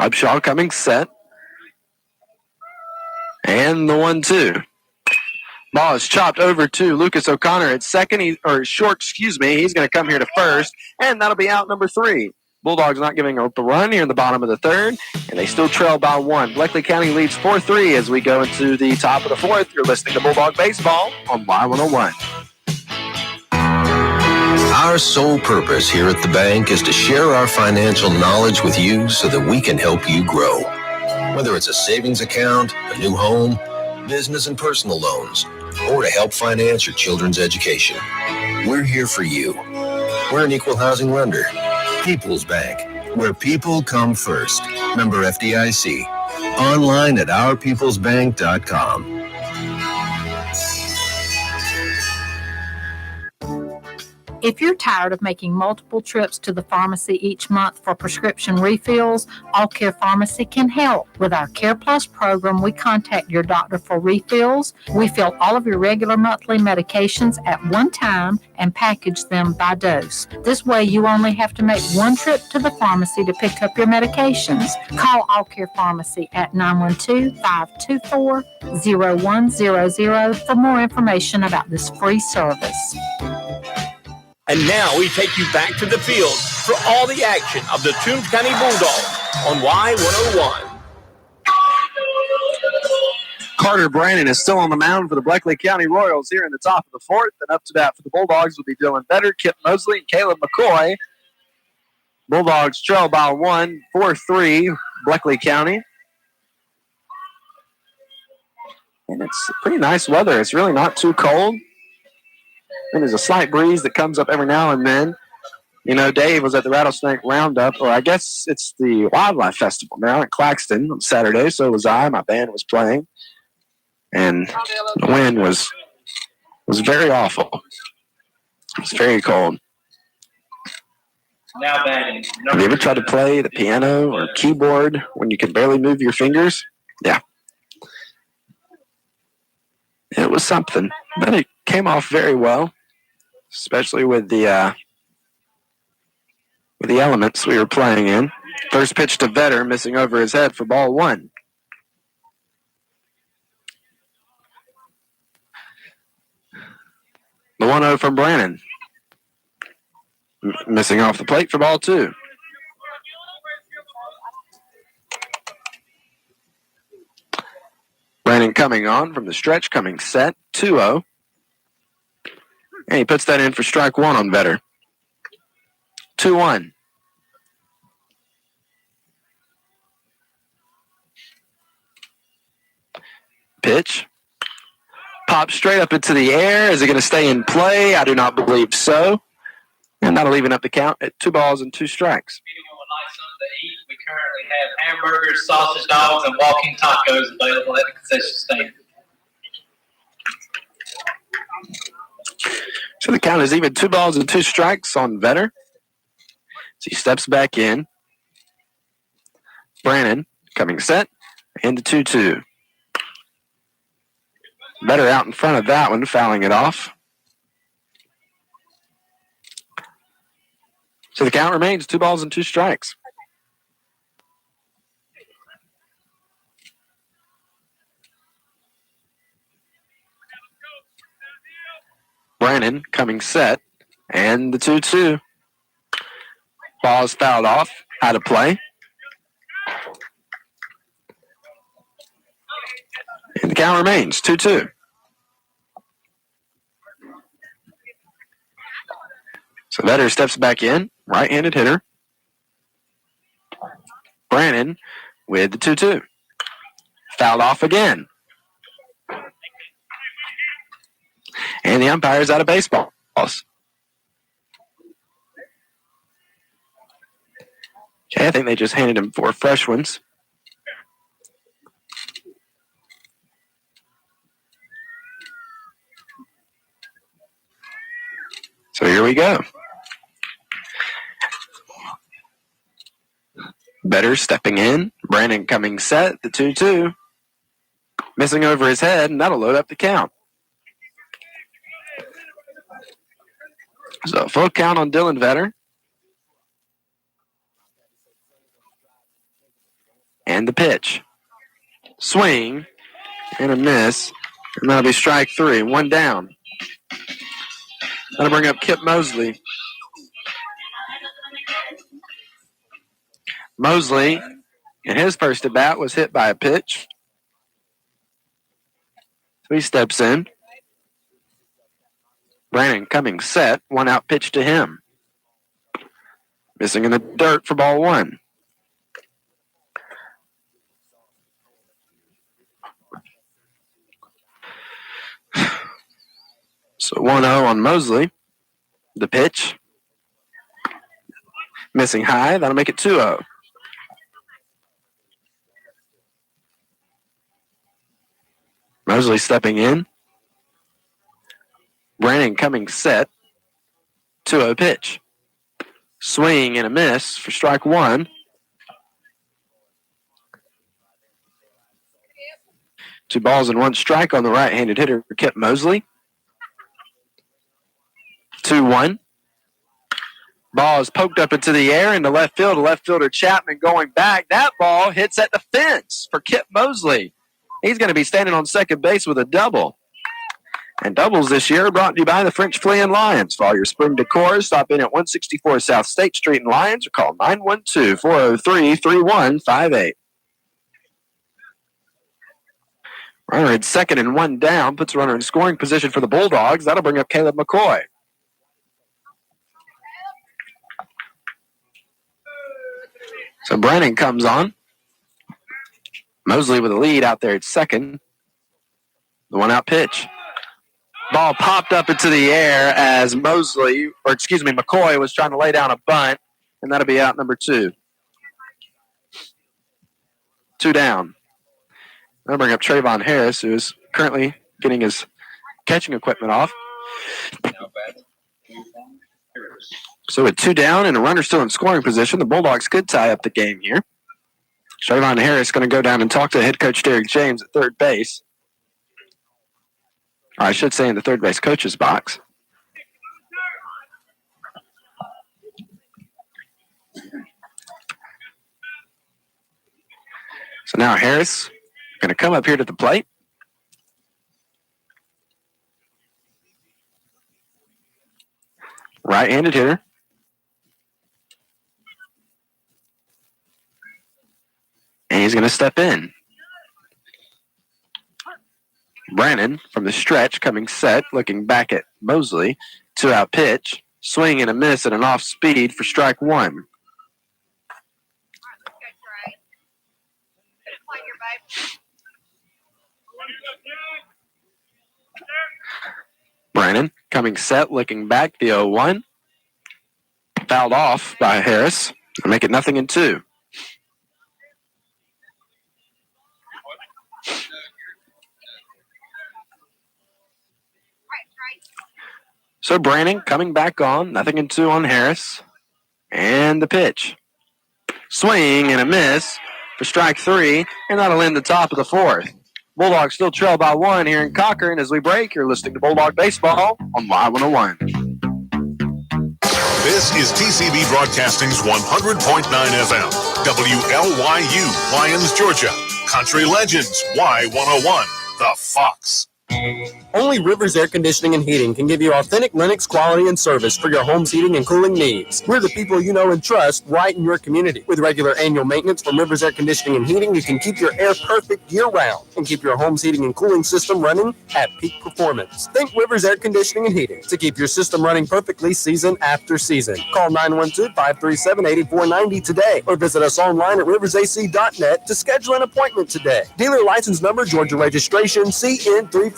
Upshaw coming set. And the 1-2. Ball is chopped over to Lucas O'Connor at second, He's going to come here to first, and that'll be out number 3. Bulldogs not giving up a run here in the bottom of the 3rd, and they still trail by 1. Bleckley County leads 4-3 as we go into the top of the 4th. You're listening to Bulldog Baseball on Y101. Our sole purpose here at the bank is to share our financial knowledge with you so that we can help you grow. Whether it's a savings account, a new home, business and personal loans, or to help finance your children's education, we're here for you. We're an equal housing lender. People's Bank, where people come first. Member FDIC. Online at ourpeoplesbank.com. If you're tired of making multiple trips to the pharmacy each month for prescription refills, All Care Pharmacy can help. With our Care Plus program, we contact your doctor for refills. We fill all of your regular monthly medications at one time and package them by dose. This way, you only have to make one trip to the pharmacy to pick up your medications. Call All Care Pharmacy at 912-524-0100 for more information about this free service. And now we take you back to the field for all the action of the Toombs County Bulldogs on Y101. Carter Brandon is still on the mound for the Bleckley County Royals here in the top of the 4th. And up to bat for the Bulldogs will be Dylan Vetter, Kip Mosley, and Caleb McCoy. Bulldogs trail by 1, 4-3, Bleckley County. And it's pretty nice weather. It's really not too cold. And there's a slight breeze that comes up every now and then. You know, Dave was at the Rattlesnake Roundup, or I guess it's the Wildlife Festival now at Claxton on Saturday. So was I. My band was playing. And the wind was very awful. It was very cold. Now batting. Have you ever tried to play the piano or keyboard when you can barely move your fingers? Yeah. It was something, but it came off very well, especially with the elements we were playing in. First pitch to Vetter, missing over his head for ball 1. The 1-0 from Brannon. Missing off the plate for ball 2. Brandon coming on from the stretch, coming set, 2-0. And he puts that in for strike 1 on Vetter. 2-1. Pitch. Pop straight up into the air. Is it going to stay in play? I do not believe so. And that'll even up the count at 2 balls and 2 strikes. We currently have hamburgers, sausage dogs, and walking tacos available at the concession stand. So the count is even 2 balls and 2 strikes on Vetter. So he steps back in. Brandon coming set. And the 2-2. Vetter out in front of that one, fouling it off. So the count remains 2 balls and 2 strikes. Brandon coming set, and the 2-2. Ball is fouled off, out of play. And the count remains 2-2. So Vetter steps back in, right-handed hitter. Brandon with the 2-2. Fouled off again. And the umpire's out of baseballs. Okay, I think they just handed him 4 fresh ones. So here we go. Vetter stepping in. Brandon coming set, the 2-2. Missing over his head, and that'll load up the count. So full count on Dylan Vetter. And the pitch. Swing and a miss. And that'll be strike 3. 1 down. That'll bring up Kip Mosley. Mosley, in his first at bat, was hit by a pitch. So he steps in. Brandon coming set. 1 out pitch to him. Missing in the dirt for ball 1. So 1-0 on Mosley. The pitch. Missing high. That'll make it 2-0. Mosley stepping in. Brandon coming set. 2-0 pitch. Swing and a miss for strike 1. 2 balls and 1 strike on the right-handed hitter for Kip Mosley. 2-1. Ball is poked up into the air into left field. Left fielder Chapman going back. That ball hits at the fence for Kip Mosley. He's going to be standing on second base with a double. And doubles this year brought to you by the French Flea in Lyons. For all your spring decor, stop in at 164 South State Street in Lyons or call 912-403-3158. Runner at second and 1 down. Puts a runner in scoring position for the Bulldogs. That'll bring up Caleb McCoy. So Brandon comes on. Mosley with a lead out there at second. The 1-out pitch. Ball popped up into the air as McCoy was trying to lay down a bunt, and that'll be out number 2. 2 down. I'll bring up Trayvon Harris, who is currently getting his catching equipment off. So with 2 down and a runner still in scoring position, the Bulldogs could tie up the game here. Trayvon Harris going to go down and talk to head coach Derek James at third base. Or I should say in the third base coach's box. So now Harris going to come up here to the plate. Right-handed hitter. he's going to step in. Brannon from the stretch, coming set, looking back at Mosley. 2-out pitch. Swing and a miss and an off speed for strike one. Brannon coming set, looking back, the 0-1. Fouled off by Harris. Make it 0-2. So Brannon coming back on, 0-2 on Harris. And the pitch. Swing and a miss for strike three, and that'll end the top of the fourth. Bulldogs still trail by one here in Cochran. As we break, you're listening to Bulldog Baseball on Y101. This is TCB Broadcasting's 100.9 FM, WLYU, Lyons, Georgia. Country Legends, Y101, The Fox. Only Rivers Air Conditioning and Heating can give you authentic Lennox quality and service for your home's heating and cooling needs. We're the people you know and trust right in your community. With regular annual maintenance from Rivers Air Conditioning and Heating, you can keep your air perfect year-round and keep your home's heating and cooling system running at peak performance. Think Rivers Air Conditioning and Heating to keep your system running perfectly season after season. Call 912-537-8490 today or visit us online at riversac.net to schedule an appointment today. Dealer license number, Georgia registration, CN3415.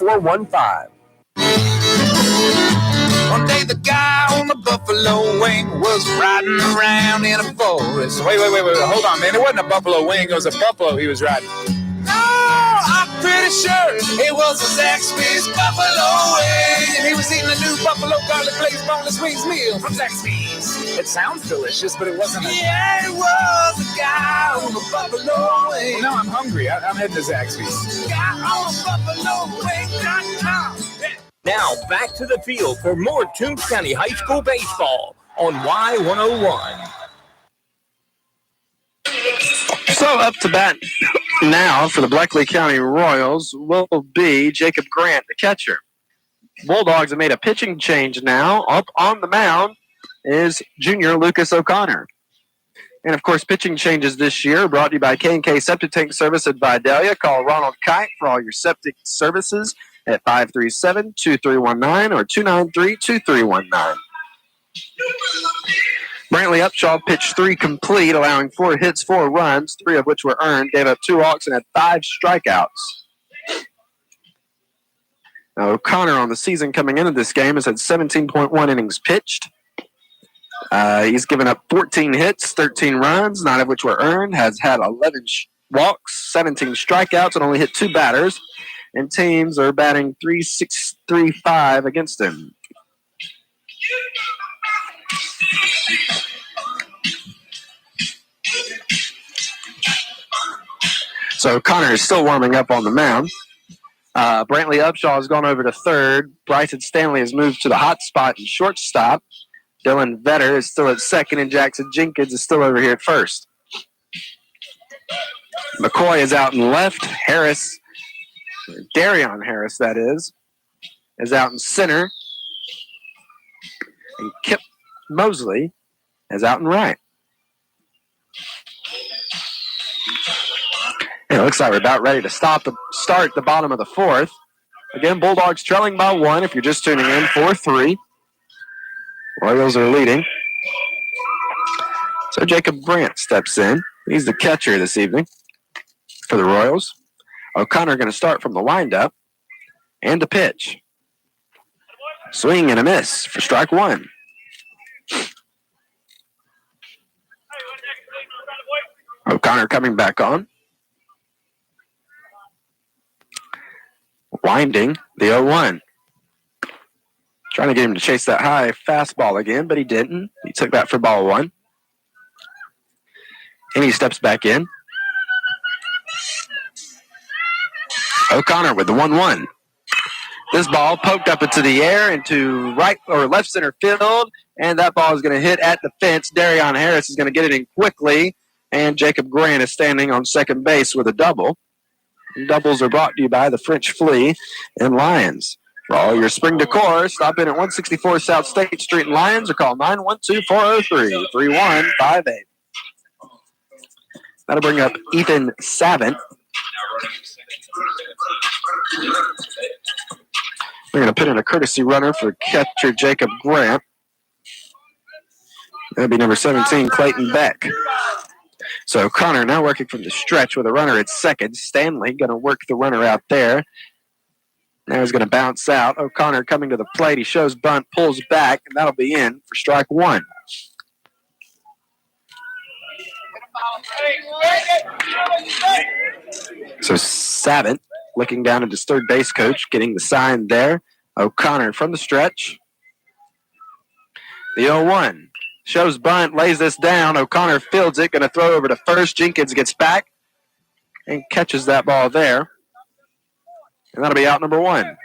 One day the guy on the buffalo wing was riding around in a forest. Wait, hold on, man. It wasn't a buffalo wing. It was a buffalo he was riding. No, I'm pretty sure it was a Zaxby's buffalo wing. And he was eating a new buffalo garlic glazed boneless wings meal from Zaxby's. It sounds delicious, but it wasn't. Yeah, it was a guy on a buffalo wing. Well, now I'm hungry. I'm heading to Zaxby's. Guy on a buffalo wing.com. Now back to the field for more Toombs County High School baseball on Y101. So up to bat now for the Bleckley County Royals will be Jacob Grant, the catcher. Bulldogs have made a pitching change now. Up on the mound is junior Lucas O'Connor. And, of course, pitching changes this year brought to you by K&K Septic Tank Service at Vidalia. Call Ronald Kite for all your septic services at 537-2319 or 293-2319. Brantley Upshaw pitched 3 complete, allowing 4 hits, 4 runs, 3 of which were earned, gave up 2 walks, and had 5 strikeouts. Now, O'Connor on the season coming into this game has had 17.1 innings pitched. He's given up 14 hits, 13 runs, 9 of which were earned, has had 11 walks, 17 strikeouts, and only hit 2 batters. And teams are batting .365 against him. So Connor is still warming up on the mound. Brantley Upshaw has gone over to third. Bryson Stanley has moved to the hot spot in shortstop. Dylan Vetter is still at second, and Jackson Jenkins is still over here at first. McCoy is out in left. Darion Harris, that is out in center. And Kip Mosley is out in right. And it looks like we're about ready to start the bottom of the fourth. Again, Bulldogs trailing by 1 if you're just tuning in, 4-3. Royals are leading. So Jacob Grant steps in. He's the catcher this evening for the Royals. O'Connor going to start from the windup and the pitch. Swing and a miss for strike 1. O'Connor coming back on. Winding the 0-1. Trying to get him to chase that high fastball again, but he didn't. He took that for ball 1. And he steps back in. O'Connor with the 1-1. This ball poked up into the air into right or left center field, and that ball is going to hit at the fence. Darion Harris is going to get it in quickly, and Jacob Grant is standing on second base with a double. And doubles are brought to you by the French Flea and Lyons. For all your spring decor, stop in at 164 South State Street in Lyons or call 912-403-3158. That'll bring up Ethan Savant. We're going to put in a courtesy runner for catcher Jacob Grant. That'll be number 17, Clayton Beck. So Connor now working from the stretch with a runner at second. Stanley going to work the runner out there. Now he's going to bounce out. O'Connor coming to the plate. He shows bunt, pulls back, and that'll be in for strike one. So Savant looking down at his third base coach, getting the sign there. O'Connor from the stretch. The 0-1. Shows bunt, lays this down. O'Connor fields it, going to throw over to first. Jenkins gets back and catches that ball there. And that'll be out number one.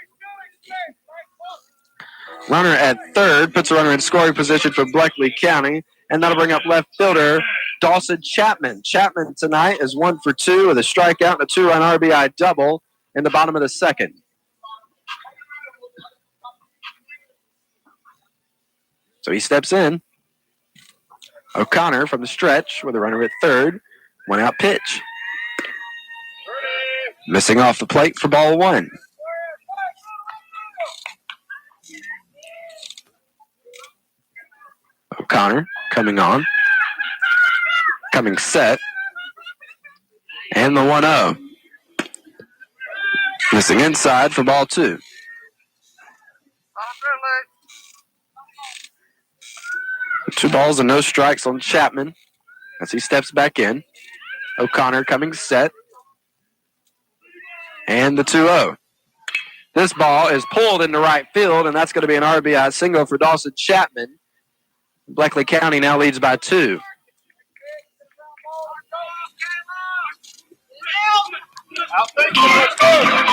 Runner at third puts a runner in scoring position for Bleckley County. And that'll bring up left fielder Dawson Chapman. Chapman tonight is 1 for 2 with a strikeout and a 2-run RBI double in the bottom of the second. So he steps in. O'Connor from the stretch with a runner at third. 1-out pitch. Missing off the plate for ball one. O'Connor coming on. Coming set. And the 1-0. Missing inside for ball two. Two balls and no strikes on Chapman as he steps back in. O'Connor coming set. And the 2-0. This ball is pulled into right field, and that's going to be an RBI single for Dawson Chapman. Bleckley County now leads by 2.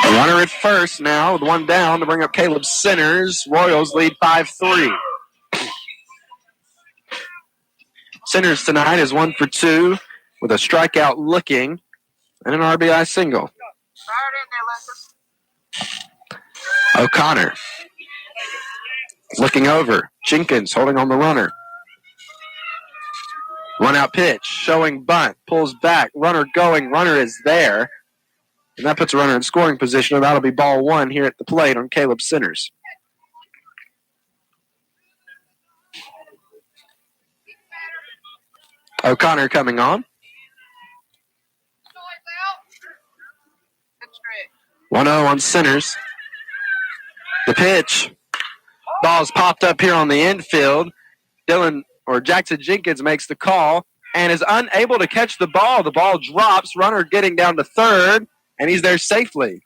Runner at first now with one down to bring up Caleb Sinners. Royals lead 5-3. Sinners tonight is 1 for 2 with a strikeout looking and an RBI single. O'Connor looking over. Jenkins holding on the runner. 1-out pitch, showing bunt, pulls back, runner going, runner is there. And that puts a runner in scoring position, and that'll be ball one here at the plate on Caleb Sinners. O'Connor coming on. 1-0 on Sinners. The pitch. Ball's popped up here on the infield. Jackson Jenkins makes the call and is unable to catch the ball. The ball drops. Runner getting down to third, and he's there safely.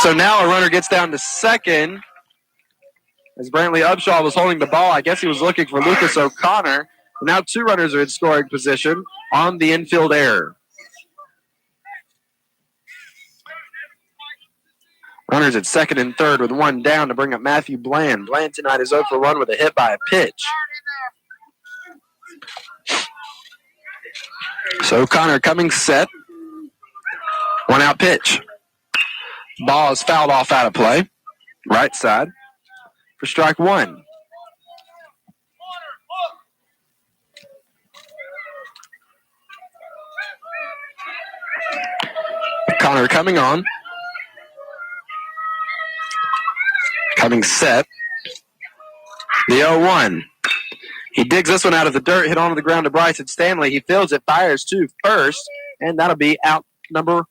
So now a runner gets down to second as Brantley Upshaw was holding the ball. I guess he was looking for Lucas O'Connor. Now two runners are in scoring position on the infield error. Runners at second and third with one down to bring up Matthew Bland. Bland tonight is 0 for 1 with a hit by a pitch. So O'Connor coming set. 1-out pitch. Ball is fouled off out of play. Right side for strike one. O'Connor coming on. Coming set. The 0-1. He digs this one out of the dirt, hit onto the ground to Bryson Stanley. He fields it, fires to first, and that'll be out number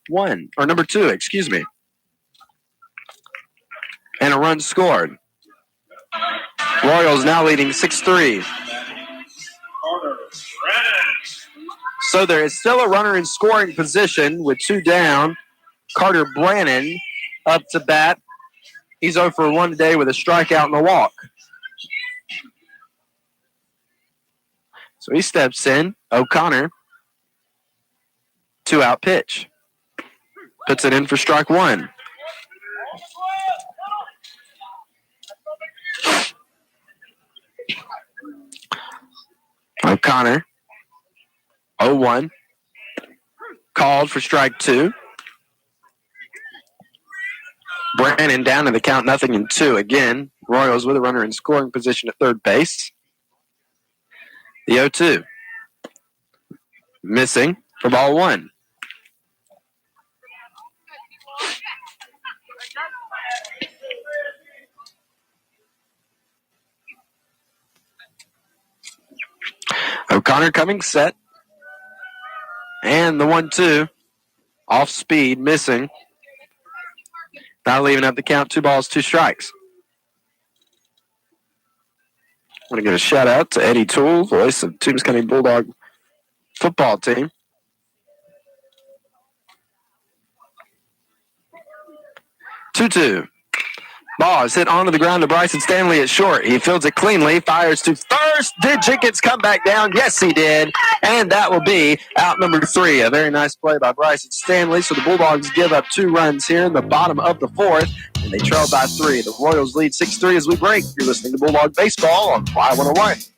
two, excuse me. And a run scored. Royals now leading 6-3. So there is still a runner in scoring position with two down. Carter Brannon up to bat. He's 0 for 1 today with a strikeout and a walk. So he steps in. O'Connor. 2-out pitch. Puts it in for strike one. O'Connor. 0-1. Called for strike two. Brannon down to the count 0-2 again. Royals with a runner in scoring position at third base. The 0-2. Missing for ball one. O'Connor coming set. And the 1-2. Off speed, missing. Now leaving up the count, 2 balls, 2 strikes. I want to give a shout out to Eddie Toole, voice of Toombs County Bulldog football team. 2-2. Ball is hit onto the ground to Bryson Stanley at short. He fields it cleanly, fires to first. Did Jenkins come back down? Yes, he did. And that will be out number 3. A very nice play by Bryson Stanley. So the Bulldogs give up 2 runs here in the bottom of the 4th, and they trail by 3. The Royals lead 6-3 as we break. You're listening to Bulldog Baseball on Y101.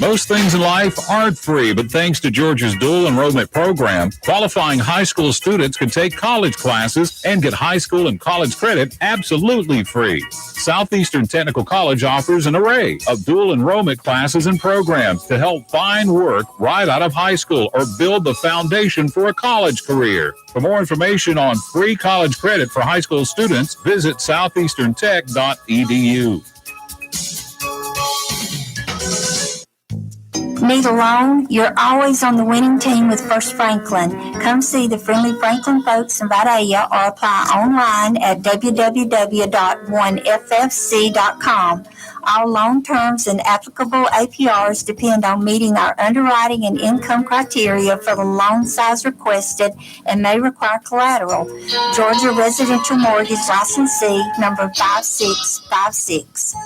Most things in life aren't free, but thanks to Georgia's dual enrollment program, qualifying high school students can take college classes and get high school and college credit absolutely free. Southeastern Technical College offers an array of dual enrollment classes and programs to help find work right out of high school or build the foundation for a college career. For more information on free college credit for high school students, visit southeasterntech.edu. Need a loan? You're always on the winning team with First Franklin. Come see the friendly Franklin folks in Vidalia or apply online at www.oneffc.com. All loan terms and applicable APRs depend on meeting our underwriting and income criteria for the loan size requested and may require collateral. Georgia Residential Mortgage Licensee number 5656.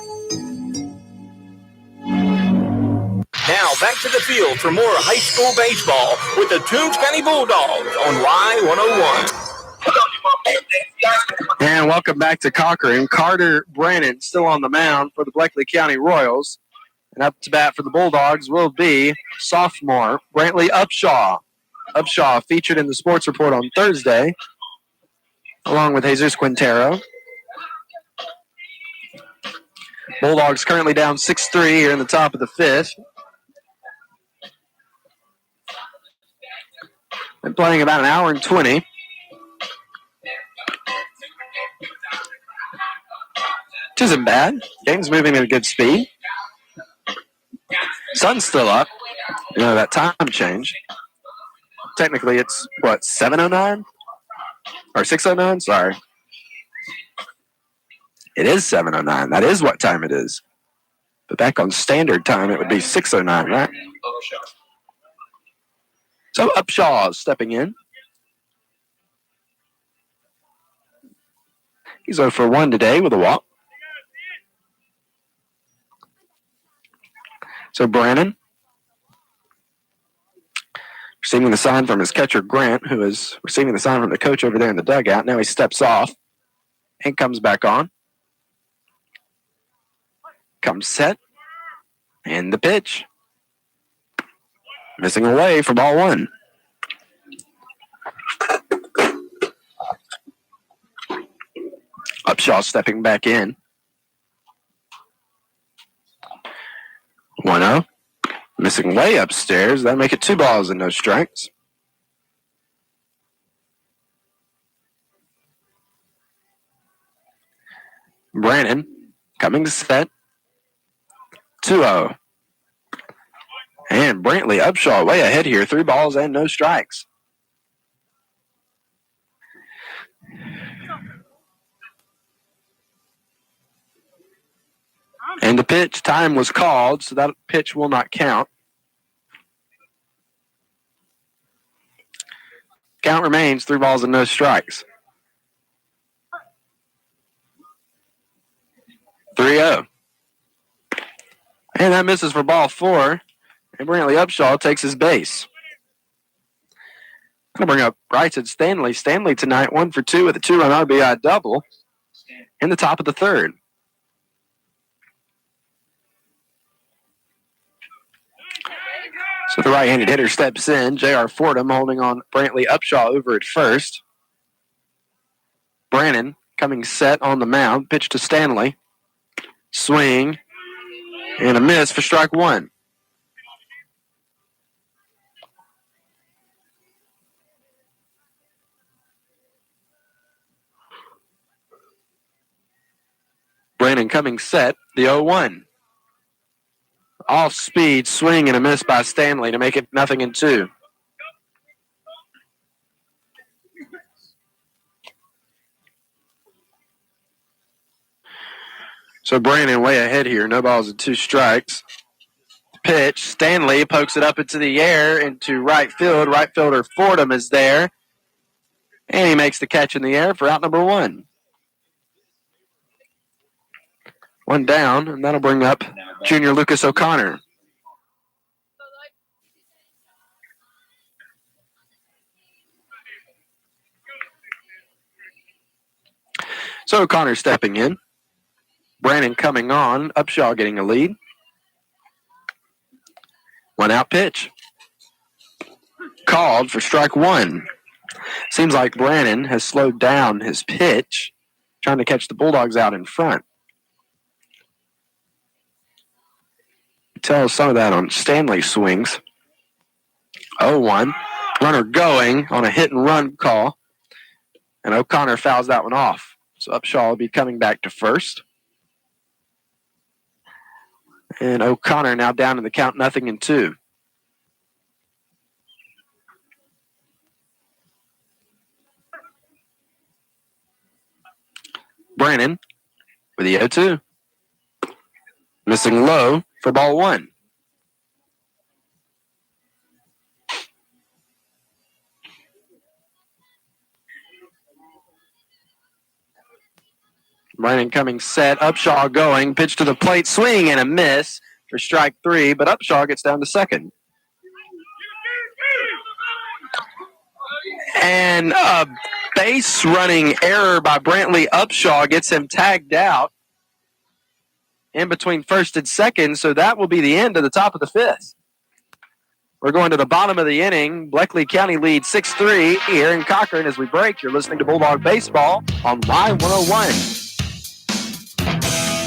Now back to the field for more high school baseball with the Toombs County Bulldogs on Y101. And welcome back to Cochran. Carter Brannon still on the mound for the Bleckley County Royals. And up to bat for the Bulldogs will be sophomore Brantley Upshaw. Upshaw featured in the sports report on Thursday, along with Jesus Quintero. Bulldogs currently down 6-3 here in the top of the 5th. Been playing about an hour and 20. Which isn't bad. Game's moving at a good speed. Sun's still up. You know, that time change. Technically, it's, 7:09? Or 6:09? Sorry. It is 7:09. That is what time it is. But back on standard time, it would be 6:09, right? So Upshaw is stepping in. He's 0 for 1 today with a walk. So Brannon receiving the sign from his catcher, Grant, who is receiving the sign from the coach over there in the dugout. Now he steps off and comes back on. Comes set. And the pitch. Missing away for ball 1. Upshaw stepping back in. 1-0. Missing way upstairs. That'll make it 2 balls and no strikes. Brannon coming set. 2-0. And Brantley Upshaw way ahead here. 3 balls and no strikes. And the pitch time was called, so that pitch will not count. Count remains 3 balls and no strikes. 3-0. And that misses for ball 4. And Brantley Upshaw takes his base. I'm going to bring up Bryson Stanley. Stanley tonight 1 for 2 with a 2-run RBI double in the top of the 3rd. So the right-handed hitter steps in. J.R. Fordham holding on Brantley Upshaw over at first. Brannon coming set on the mound. Pitch to Stanley. Swing. And a miss for strike one. Brandon coming set, the 0-1. Off speed, swing, and a miss by Stanley to make it 0-2. So Brandon way ahead here. No balls and 2 strikes. Pitch, Stanley pokes it up into the air into right field. Right fielder Fordham is there. And he makes the catch in the air for out number 1. 1 down, and that'll bring up junior Lucas O'Connor. So O'Connor stepping in. Brandon coming on. Upshaw getting a lead. 1 out pitch. Called for strike 1. Seems like Brandon has slowed down his pitch, trying to catch the Bulldogs out in front. Tell us some of that on Stanley swings. 0-1. Runner going on a hit and run call. And O'Connor fouls that one off. So Upshaw will be coming back to first. And O'Connor now down in the count 0-2. Brandon with the 0-2. Missing low for ball 1. Brandon coming set. Upshaw going. Pitch to the plate. Swing and a miss for strike 3. But Upshaw gets down to second. And a base running error by Brantley Upshaw gets him tagged out in between first and second. So that will be the end of the top of the 5th. We're going to the bottom of the inning. Bleckley County leads 6-3 here in Cochran. As we break, you're listening to Bulldog Baseball on Y101.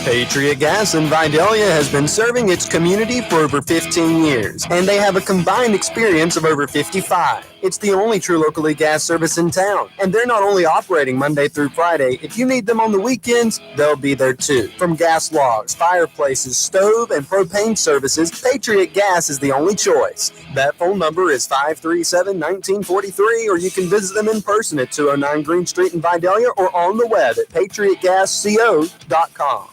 Patriot Gas in Vidalia has been serving its community for over 15 years, and they have a combined experience of over 55. It's the only true locally gas service in town, and they're not only operating Monday through Friday. If you need them on the weekends, they'll be there too. From gas logs, fireplaces, stove, and propane services, Patriot Gas is the only choice. That phone number is 537-1943, or you can visit them in person at 209 Green Street in Vidalia or on the web at patriotgasco.com.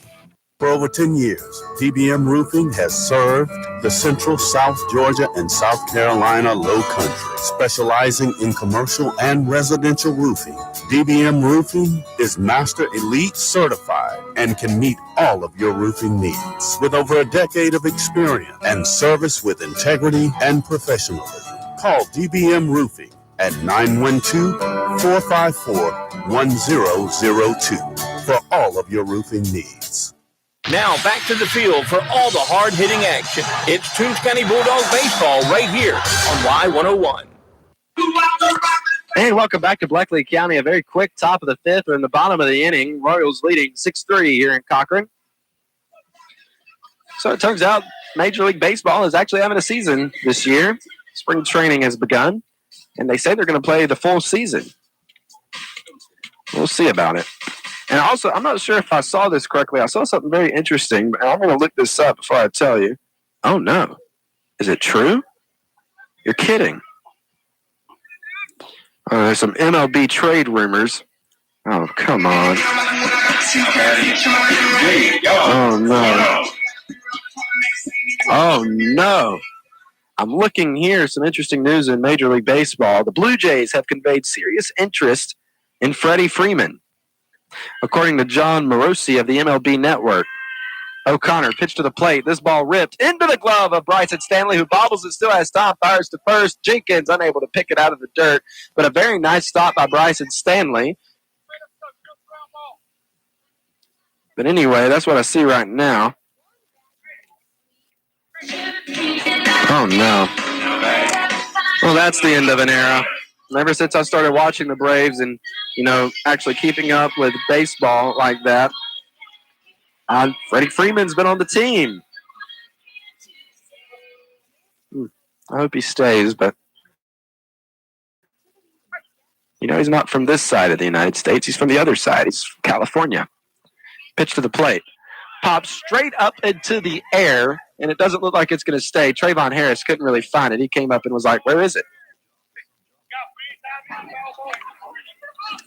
For over 10 years, DBM Roofing has served the Central, South Georgia, and South Carolina Low Country, specializing in commercial and residential roofing. DBM Roofing is Master Elite certified and can meet all of your roofing needs. With over a decade of experience and service with integrity and professionalism, call DBM Roofing at 912-454-1002 for all of your roofing needs. Now back to the field for all the hard-hitting action. It's Toombs County Bulldog Baseball right here on Y101. And welcome back to Bleckley County. A very quick top of the 5th. We're in the bottom of the inning. Royals leading 6-3 here in Cochran. So it turns out Major League Baseball is actually having a season this year. Spring training has begun, and they say they're going to play the full season. We'll see about it. And also, I'm not sure if I saw this correctly. I saw something very interesting, but I'm going to look this up before I tell you. Oh, no. Is it true? You're kidding. There's some MLB trade rumors. Oh, come on. Oh, no. Oh, no. I'm looking here. Some interesting news in Major League Baseball. The Blue Jays have conveyed serious interest in Freddie Freeman. According to John Morosi of the MLB Network, O'Connor pitched to the plate. This ball ripped into the glove of Bryson Stanley, who bobbles it, still has time, fires to first. Jenkins unable to pick it out of the dirt, but a very nice stop by Bryson Stanley. But anyway, that's what I see right now. Oh, no. Well, that's the end of an era. Ever since I started watching the Braves in actually keeping up with baseball like that. Freddie Freeman's been on the team. I hope he stays, but he's not from this side of the United States. He's from the other side. He's from California. Pitch to the plate. Pops straight up into the air, and it doesn't look like it's going to stay. Trayvon Harris couldn't really find it. He came up and was like, where is it?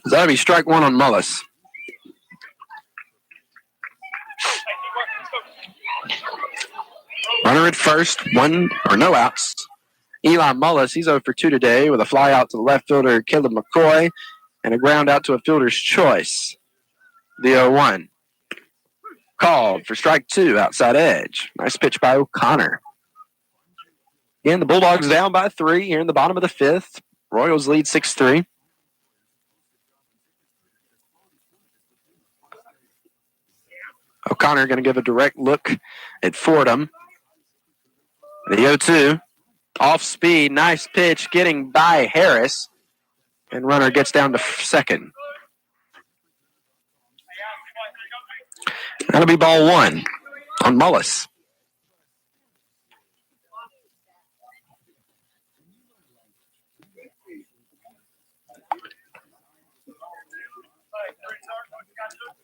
That'll be strike one on Mullis. Runner at first, no outs. Eli Mullis, he's 0 for 2 today with a fly out to the left fielder, Caleb McCoy, and a ground out to a fielder's choice. The 0-1. Called for strike 2, outside edge. Nice pitch by O'Connor. Again, the Bulldogs down by 3 here in the bottom of the 5th. Royals lead 6-3. O'Connor going to give a direct look at Fordham. The 0-2. Off speed. Nice pitch getting by Harris. And runner gets down to second. That'll be ball 1 on Mullis.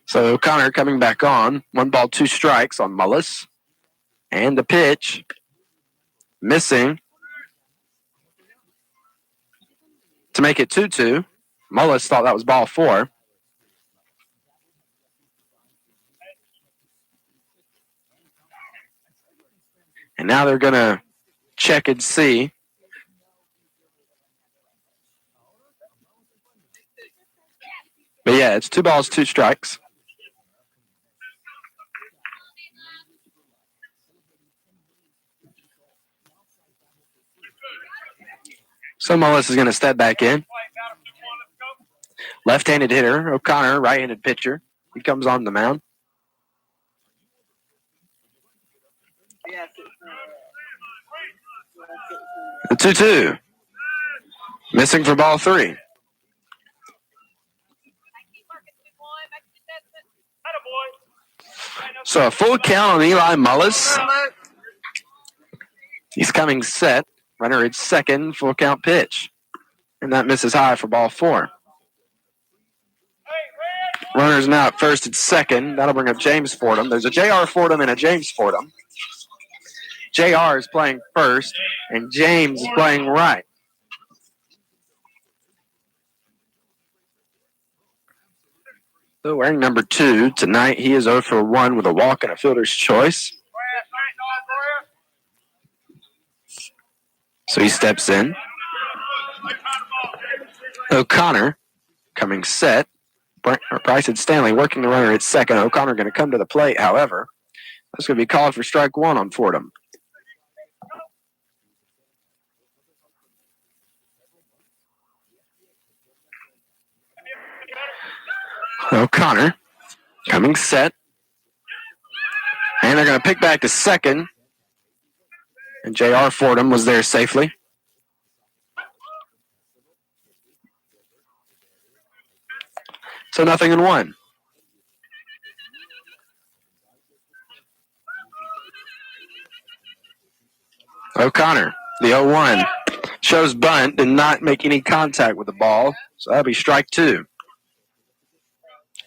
So O'Connor coming back on. 1 ball, 2 strikes on Mullis. And the pitch. Missing. To make it 2-2. Mullis thought that was ball 4. And now they're going to check and see. But yeah, it's 2 balls, 2 strikes. So Mullis is going to step back in. Left-handed hitter, O'Connor, right-handed pitcher. He comes on the mound. The 2-2. Missing for ball 3. So a full count on Eli Mullis. He's coming set. Runner at second, full count pitch. And that misses high for ball 4. Runner's now at first at second. That'll bring up James Fordham. There's a J.R. Fordham and a James Fordham. J.R. is playing first, and James is playing right. So wearing number 2 tonight, he is 0 for 1 with a walk and a fielder's choice. So he steps in. O'Connor coming set. Bryce and Stanley working the runner at second. O'Connor going to come to the plate, however. That's going to be called for strike 1 on Fordham. O'Connor coming set. And they're going to pick back to second. And J.R. Fordham was there safely. So 0-1. O'Connor, the 0-1. Shows bunt, did not make any contact with the ball. So that'll be strike 2.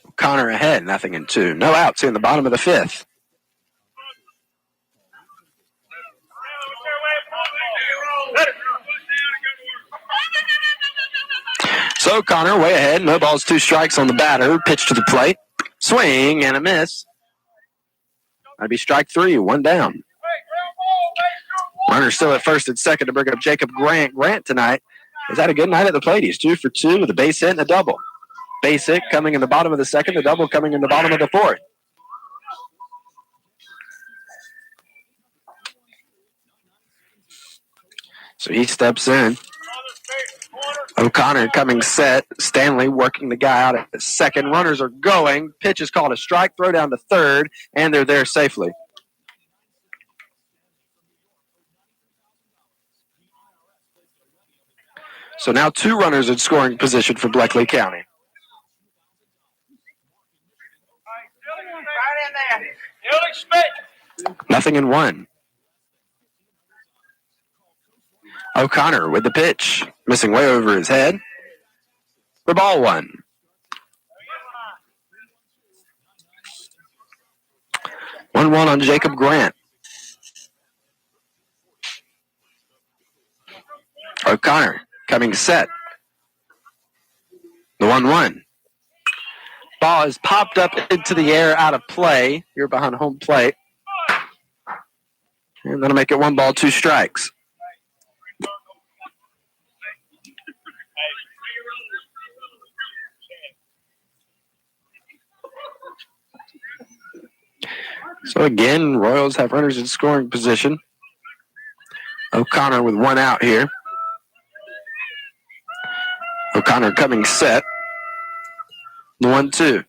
O'Connor ahead, 0-2. No outs here in the bottom of the 5th. So O'Connor way ahead. No balls, 2 strikes on the batter. Pitch to the plate. Swing and a miss. That'd be strike 3, 1 down. Runner still at first and second to bring up Jacob Grant. Grant tonight has had a good night at the plate. He's 2 for 2 with a base hit and a double. Base hit coming in the bottom of the 2nd. The double coming in the bottom of the 4th. So he steps in. O'Connor coming set. Stanley working the guy out at second. Runners are going. Pitch is called a strike. Throw down to third, and they're there safely. So now 2 runners in scoring position for Bleckley County. Nothing in one. O'Connor with the pitch. Missing way over his head. For ball one. 1-1 on Jacob Grant. O'Connor coming set. The 1-1. Ball is popped up into the air out of play. You're behind home plate. And that'll make it 1 ball, 2 strikes. So again, Royals have runners in scoring position. O'Connor with 1 out here. O'Connor coming set. The 1-2.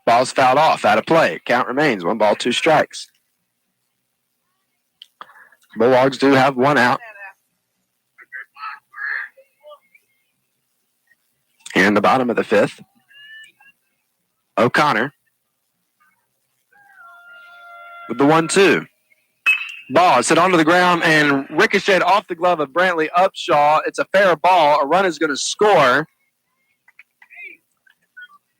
Ball's fouled off, out of play. Count remains 1 ball, 2 strikes. Bulldogs do have 1 out. Here in the bottom of the 5th. O'Connor with the 1-2. Ball is hit onto the ground and ricocheted off the glove of Brantley Upshaw. It's a fair ball. A run is going to score.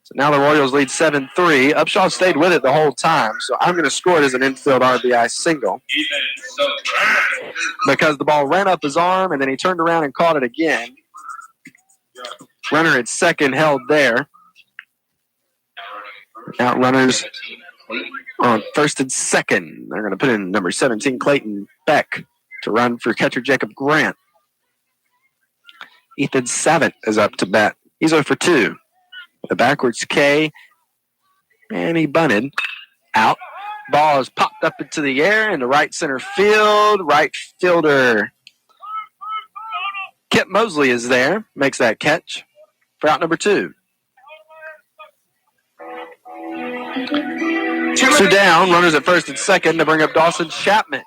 So now the Royals lead 7-3. Upshaw stayed with it the whole time, so I'm going to score it as an infield RBI single. Because the ball ran up his arm and then he turned around and caught it again. Runner at second held there. Out runners on first and second. They're going to put in number 17, Clayton Beck, to run for catcher Jacob Grant. Ethan Savant is up to bat. He's 0 for 2. The backwards K, and he bunted out. Ball is popped up into the air into right center field. Right fielder Kip Mosley is there, makes that catch for out number 2. 2 down, runners at first and second to bring up Dawson Chapman.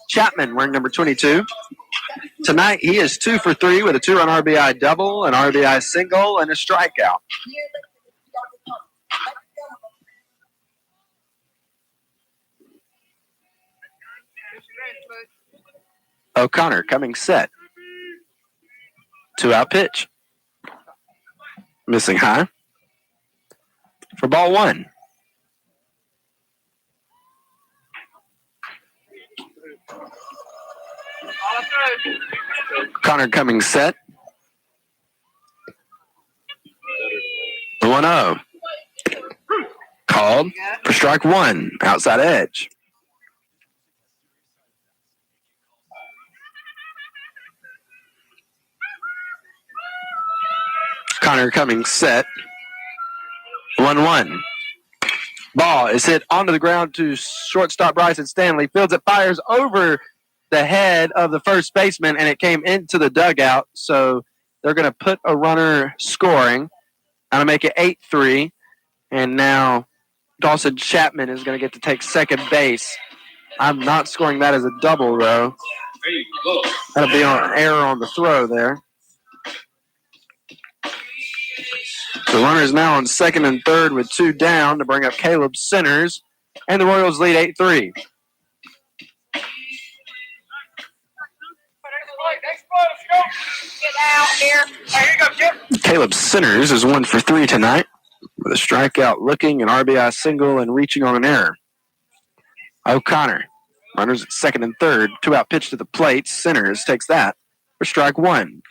Chapman wearing number 22. Tonight, he is 2 for 3 with a 2-run RBI double, an RBI single, and a strikeout. O'Connor coming set. 2-out pitch. Missing high. For ball 1. Connor coming set. The 1-0. Called for strike 1, outside edge. Connor coming set. 1-1. Ball is hit onto the ground to shortstop Bryson Stanley. Fields it, fires over the head of the first baseman, and it came into the dugout. So they're going to put a runner scoring. I'm going to make it 8-3. And now Dawson Chapman is going to get to take second base. I'm not scoring that as a double, though. That'll be an error on the throw there. The runner is now on second and third with 2 down to bring up Caleb Centers. And the Royals lead 8-3. Caleb Centers is 1 for 3 tonight with a strikeout looking, an RBI single, and reaching on an error. O'Connor, runners at second and third, 2-out pitch to the plate. Centers takes that for strike 1.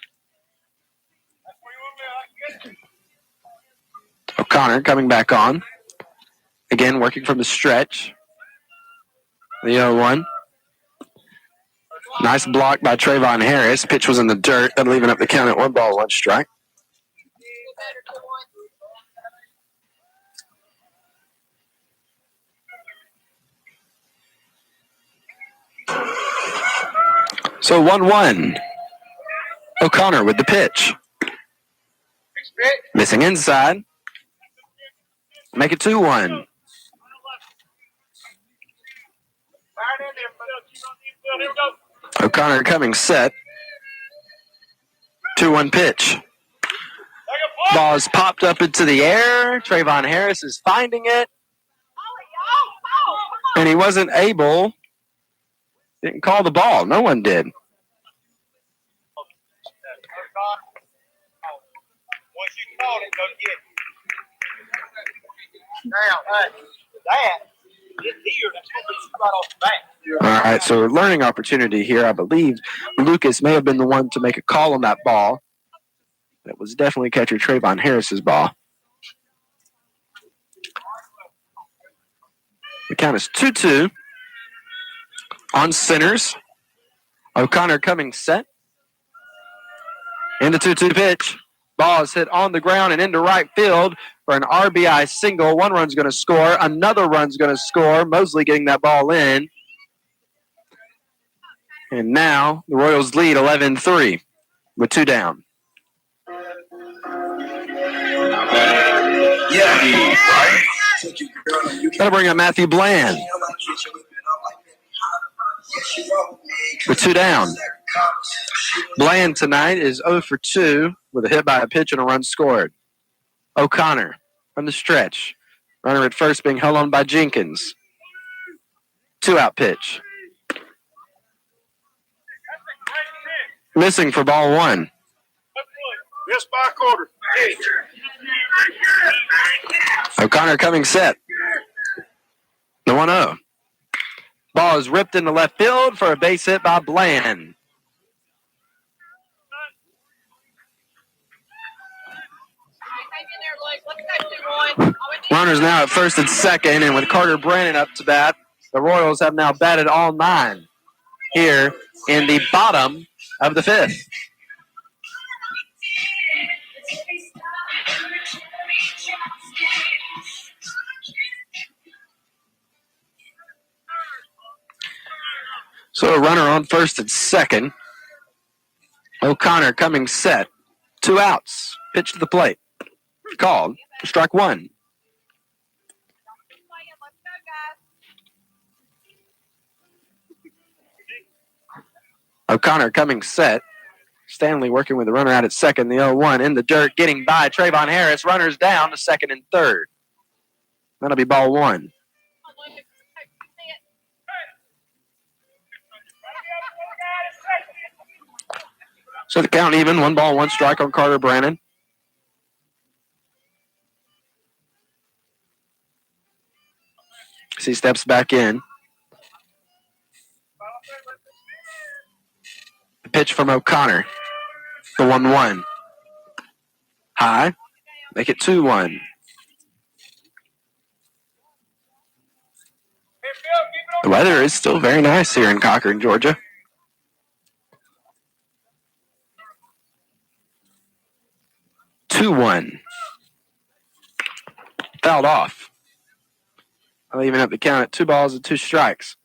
O'Connor coming back on. Again, working from the stretch. The 0-1. Nice block by Trayvon Harris. Pitch was in the dirt. That'll even up the count at 1 ball, 1 strike. So 1-1. O'Connor with the pitch. Missing inside. Make it 2-1. O'Connor coming set. 2-1 pitch. Ball is popped up into the air. Trayvon Harris is finding it. And he wasn't able. Didn't call the ball. No one did. Once you call it, go get it. Now, that is here. That's what we right off the bat. All right, so a learning opportunity here. I believe Lucas may have been the one to make a call on that ball. That was definitely catcher Trayvon Harris's ball. The count is 2-2 on Sinners. O'Connor coming set. In the 2-2 pitch. Ball is hit on the ground and into right field for an RBI single. One run's going to score. Another run's going to score. Mosley getting that ball in. And now the Royals lead 11-3 with 2 down. Gotta bring up Matthew Bland. With 2 down. Bland tonight is 0 for 2 with a hit by a pitch and a run scored. O'Connor from the stretch. Runner at first being held on by Jenkins. 2-out pitch. Missing for ball 1. Missed by a quarter. O'Connor coming set. The 1-0. Ball is ripped into left field for a base hit by Bland. Runners now at first and second, and with Carter Brannon up to bat, the Royals have now batted all 9 here in the bottom of the 5th. So a runner on first and second. O'Connor coming set. 2 outs. Pitch to the plate. Called. Strike 1. O'Connor coming set. Stanley working with the runner out at second. The 0-1 in the dirt. Getting by Trayvon Harris. Runners down to second and third. That'll be ball 1. So the count even. 1 ball, 1 strike on Carter Brannon. He steps back in. The pitch from O'Connor. The 1-1. High. Make it 2-1. The weather is still very nice here in Cochran, Georgia. Fouled off. I'll even up the count at 2 balls and 2 strikes.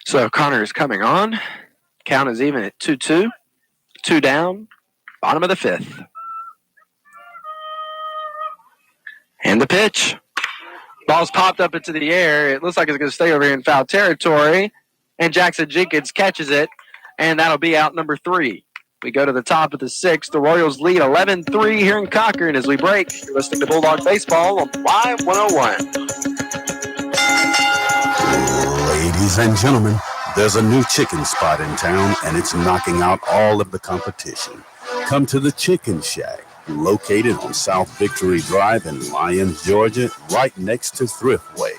So Connor is coming on. Count is even at 2-2. 2 down. Bottom of the 5th. And the pitch. Ball's popped up into the air. It looks like it's going to stay over here in foul territory. And Jackson Jenkins catches it. And that'll be out number 3. We go to the top of the 6th. The Royals lead 11-3 here in Cochran as we break. You're listening to Bulldog Baseball on Live 101. Ladies and gentlemen, there's a new chicken spot in town, and it's knocking out all of the competition. Come to the Chicken Shack, located on South Victory Drive in Lyons, Georgia, right next to Thriftway.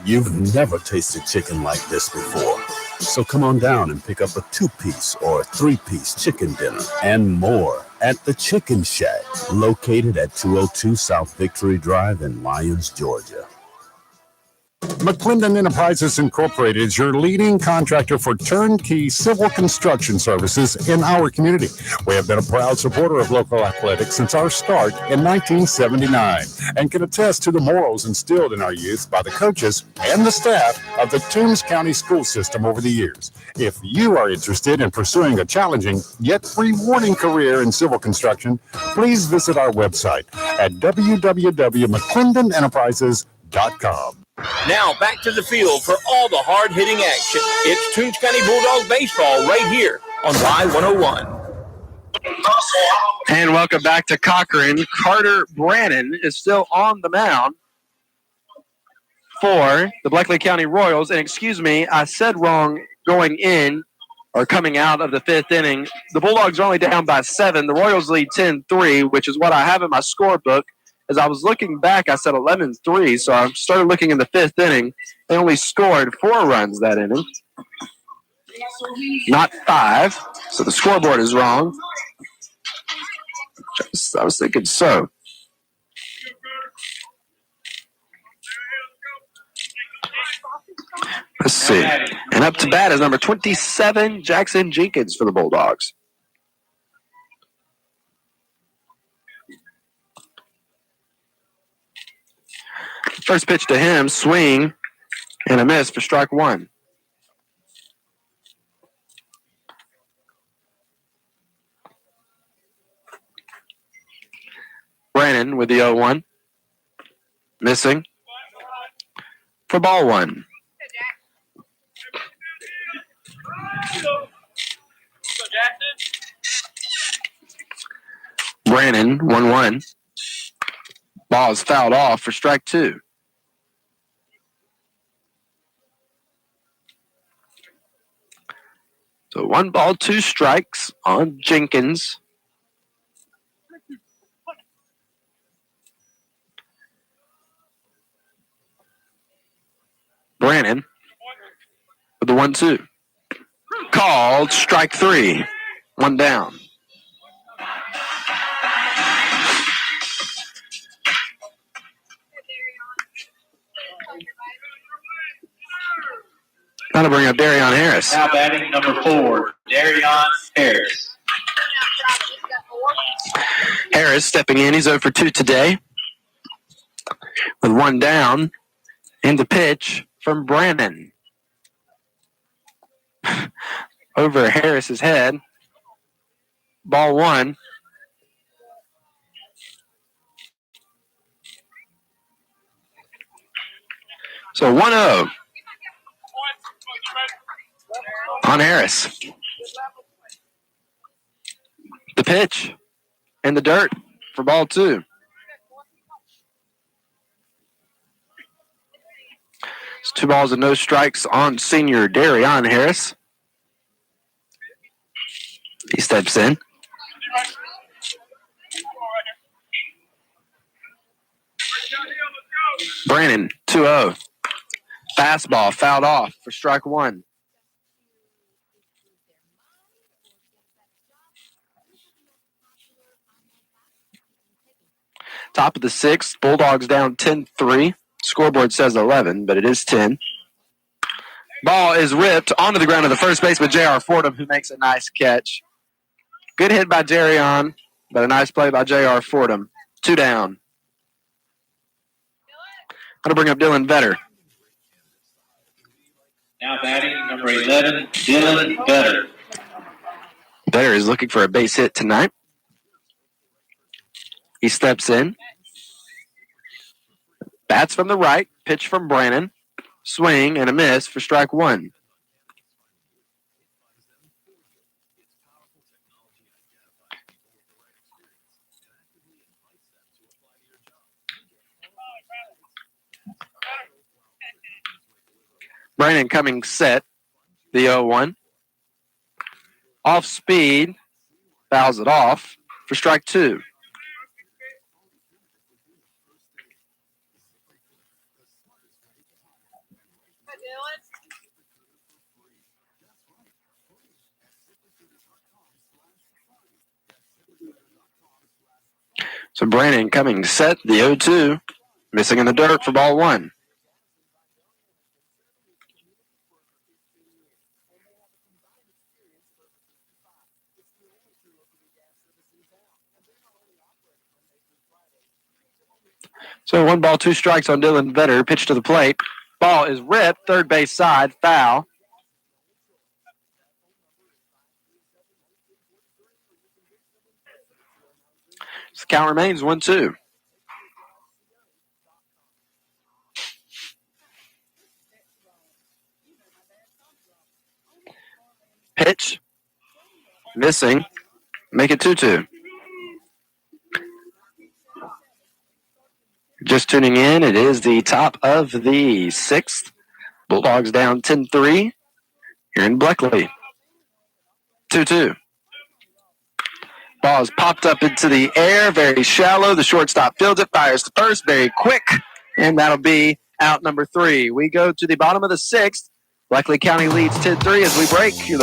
You've never tasted chicken like this before. So come on down and pick up a 2-piece or a 3-piece chicken dinner and more at the Chicken Shack, located at 202 South Victory Drive in Lyons, Georgia. McClendon Enterprises Incorporated is your leading contractor for turnkey civil construction services in our community. We have been a proud supporter of local athletics since our start in 1979 and can attest to the morals instilled in our youth by the coaches and the staff of the Toombs County school system over the years. If you are interested in pursuing a challenging yet rewarding career in civil construction, please visit our website at www.mcclendenenterprises.com. Now back to the field for all the hard-hitting action. It's Toombs County Bulldog baseball right here on Y101. And welcome back to Cochran. Carter Brannon is still on the mound for the Bleckley County Royals. And excuse me, I said wrong going in or coming out of the fifth inning. The Bulldogs are only down by 7. The Royals lead 10-3, which is what I have in my scorebook. As I was looking back, I said 11-3, so I started looking in the fifth inning. They only scored 4 runs that inning, not 5. So the scoreboard is wrong. I was thinking so. Let's see. And up to bat is number 27, Jackson Jenkins for the Bulldogs. First pitch to him, swing, and a miss for strike 1. Brannon with the 0-1. Missing for ball 1. Brannon, 1-1. Ball is fouled off for strike 2. So 1 ball, 2 strikes on Jenkins. Brannon with the 1-2. Called strike 3. 1 down. Got to bring up Darion Harris. Now batting number 4, Darion Harris. Harris stepping in. He's 0 for 2 today. With 1 down. And the pitch from Brannon. Over Harris's head. Ball 1. So 1-0 on Harris. The pitch in the dirt for ball 2. It's 2 balls and no strikes on senior Darion Harris. He steps in. Brannon, 2-0. Fastball fouled off for strike 1. Top of the 6th, Bulldogs down 10-3. Scoreboard says 11, but it is 10. Ball is ripped onto the ground of the first baseman, J.R. Fordham, who makes a nice catch. Good hit by Darion, but a nice play by J.R. Fordham. 2 down. Going to bring up Dylan Vetter. Now batting number 11, Dylan Vetter. Vetter is looking for a base hit tonight. He steps in. Bats from the right. Pitch from Brannon. Swing and a miss for strike 1. Brannon coming set. The 0-1. Off speed. Fouls it off for strike 2. So Brannon coming set, the 0-2, missing in the dirt for ball 1. So 1 ball, 2 strikes on Dylan Vetter. Pitch to the plate. Ball is ripped, third base side, foul. So count remains 1-2. pitch. Missing. Make it 2-2. Just tuning in, it is the top of the 6th. Bulldogs down 10-3 here in Bleckley. 2-2. Ball is popped up into the air, very shallow. The shortstop fields it, fires to first, very quick, and that'll be out number 3. We go to the bottom of the 6th. Bleckley County leads 10-3 as we break. You're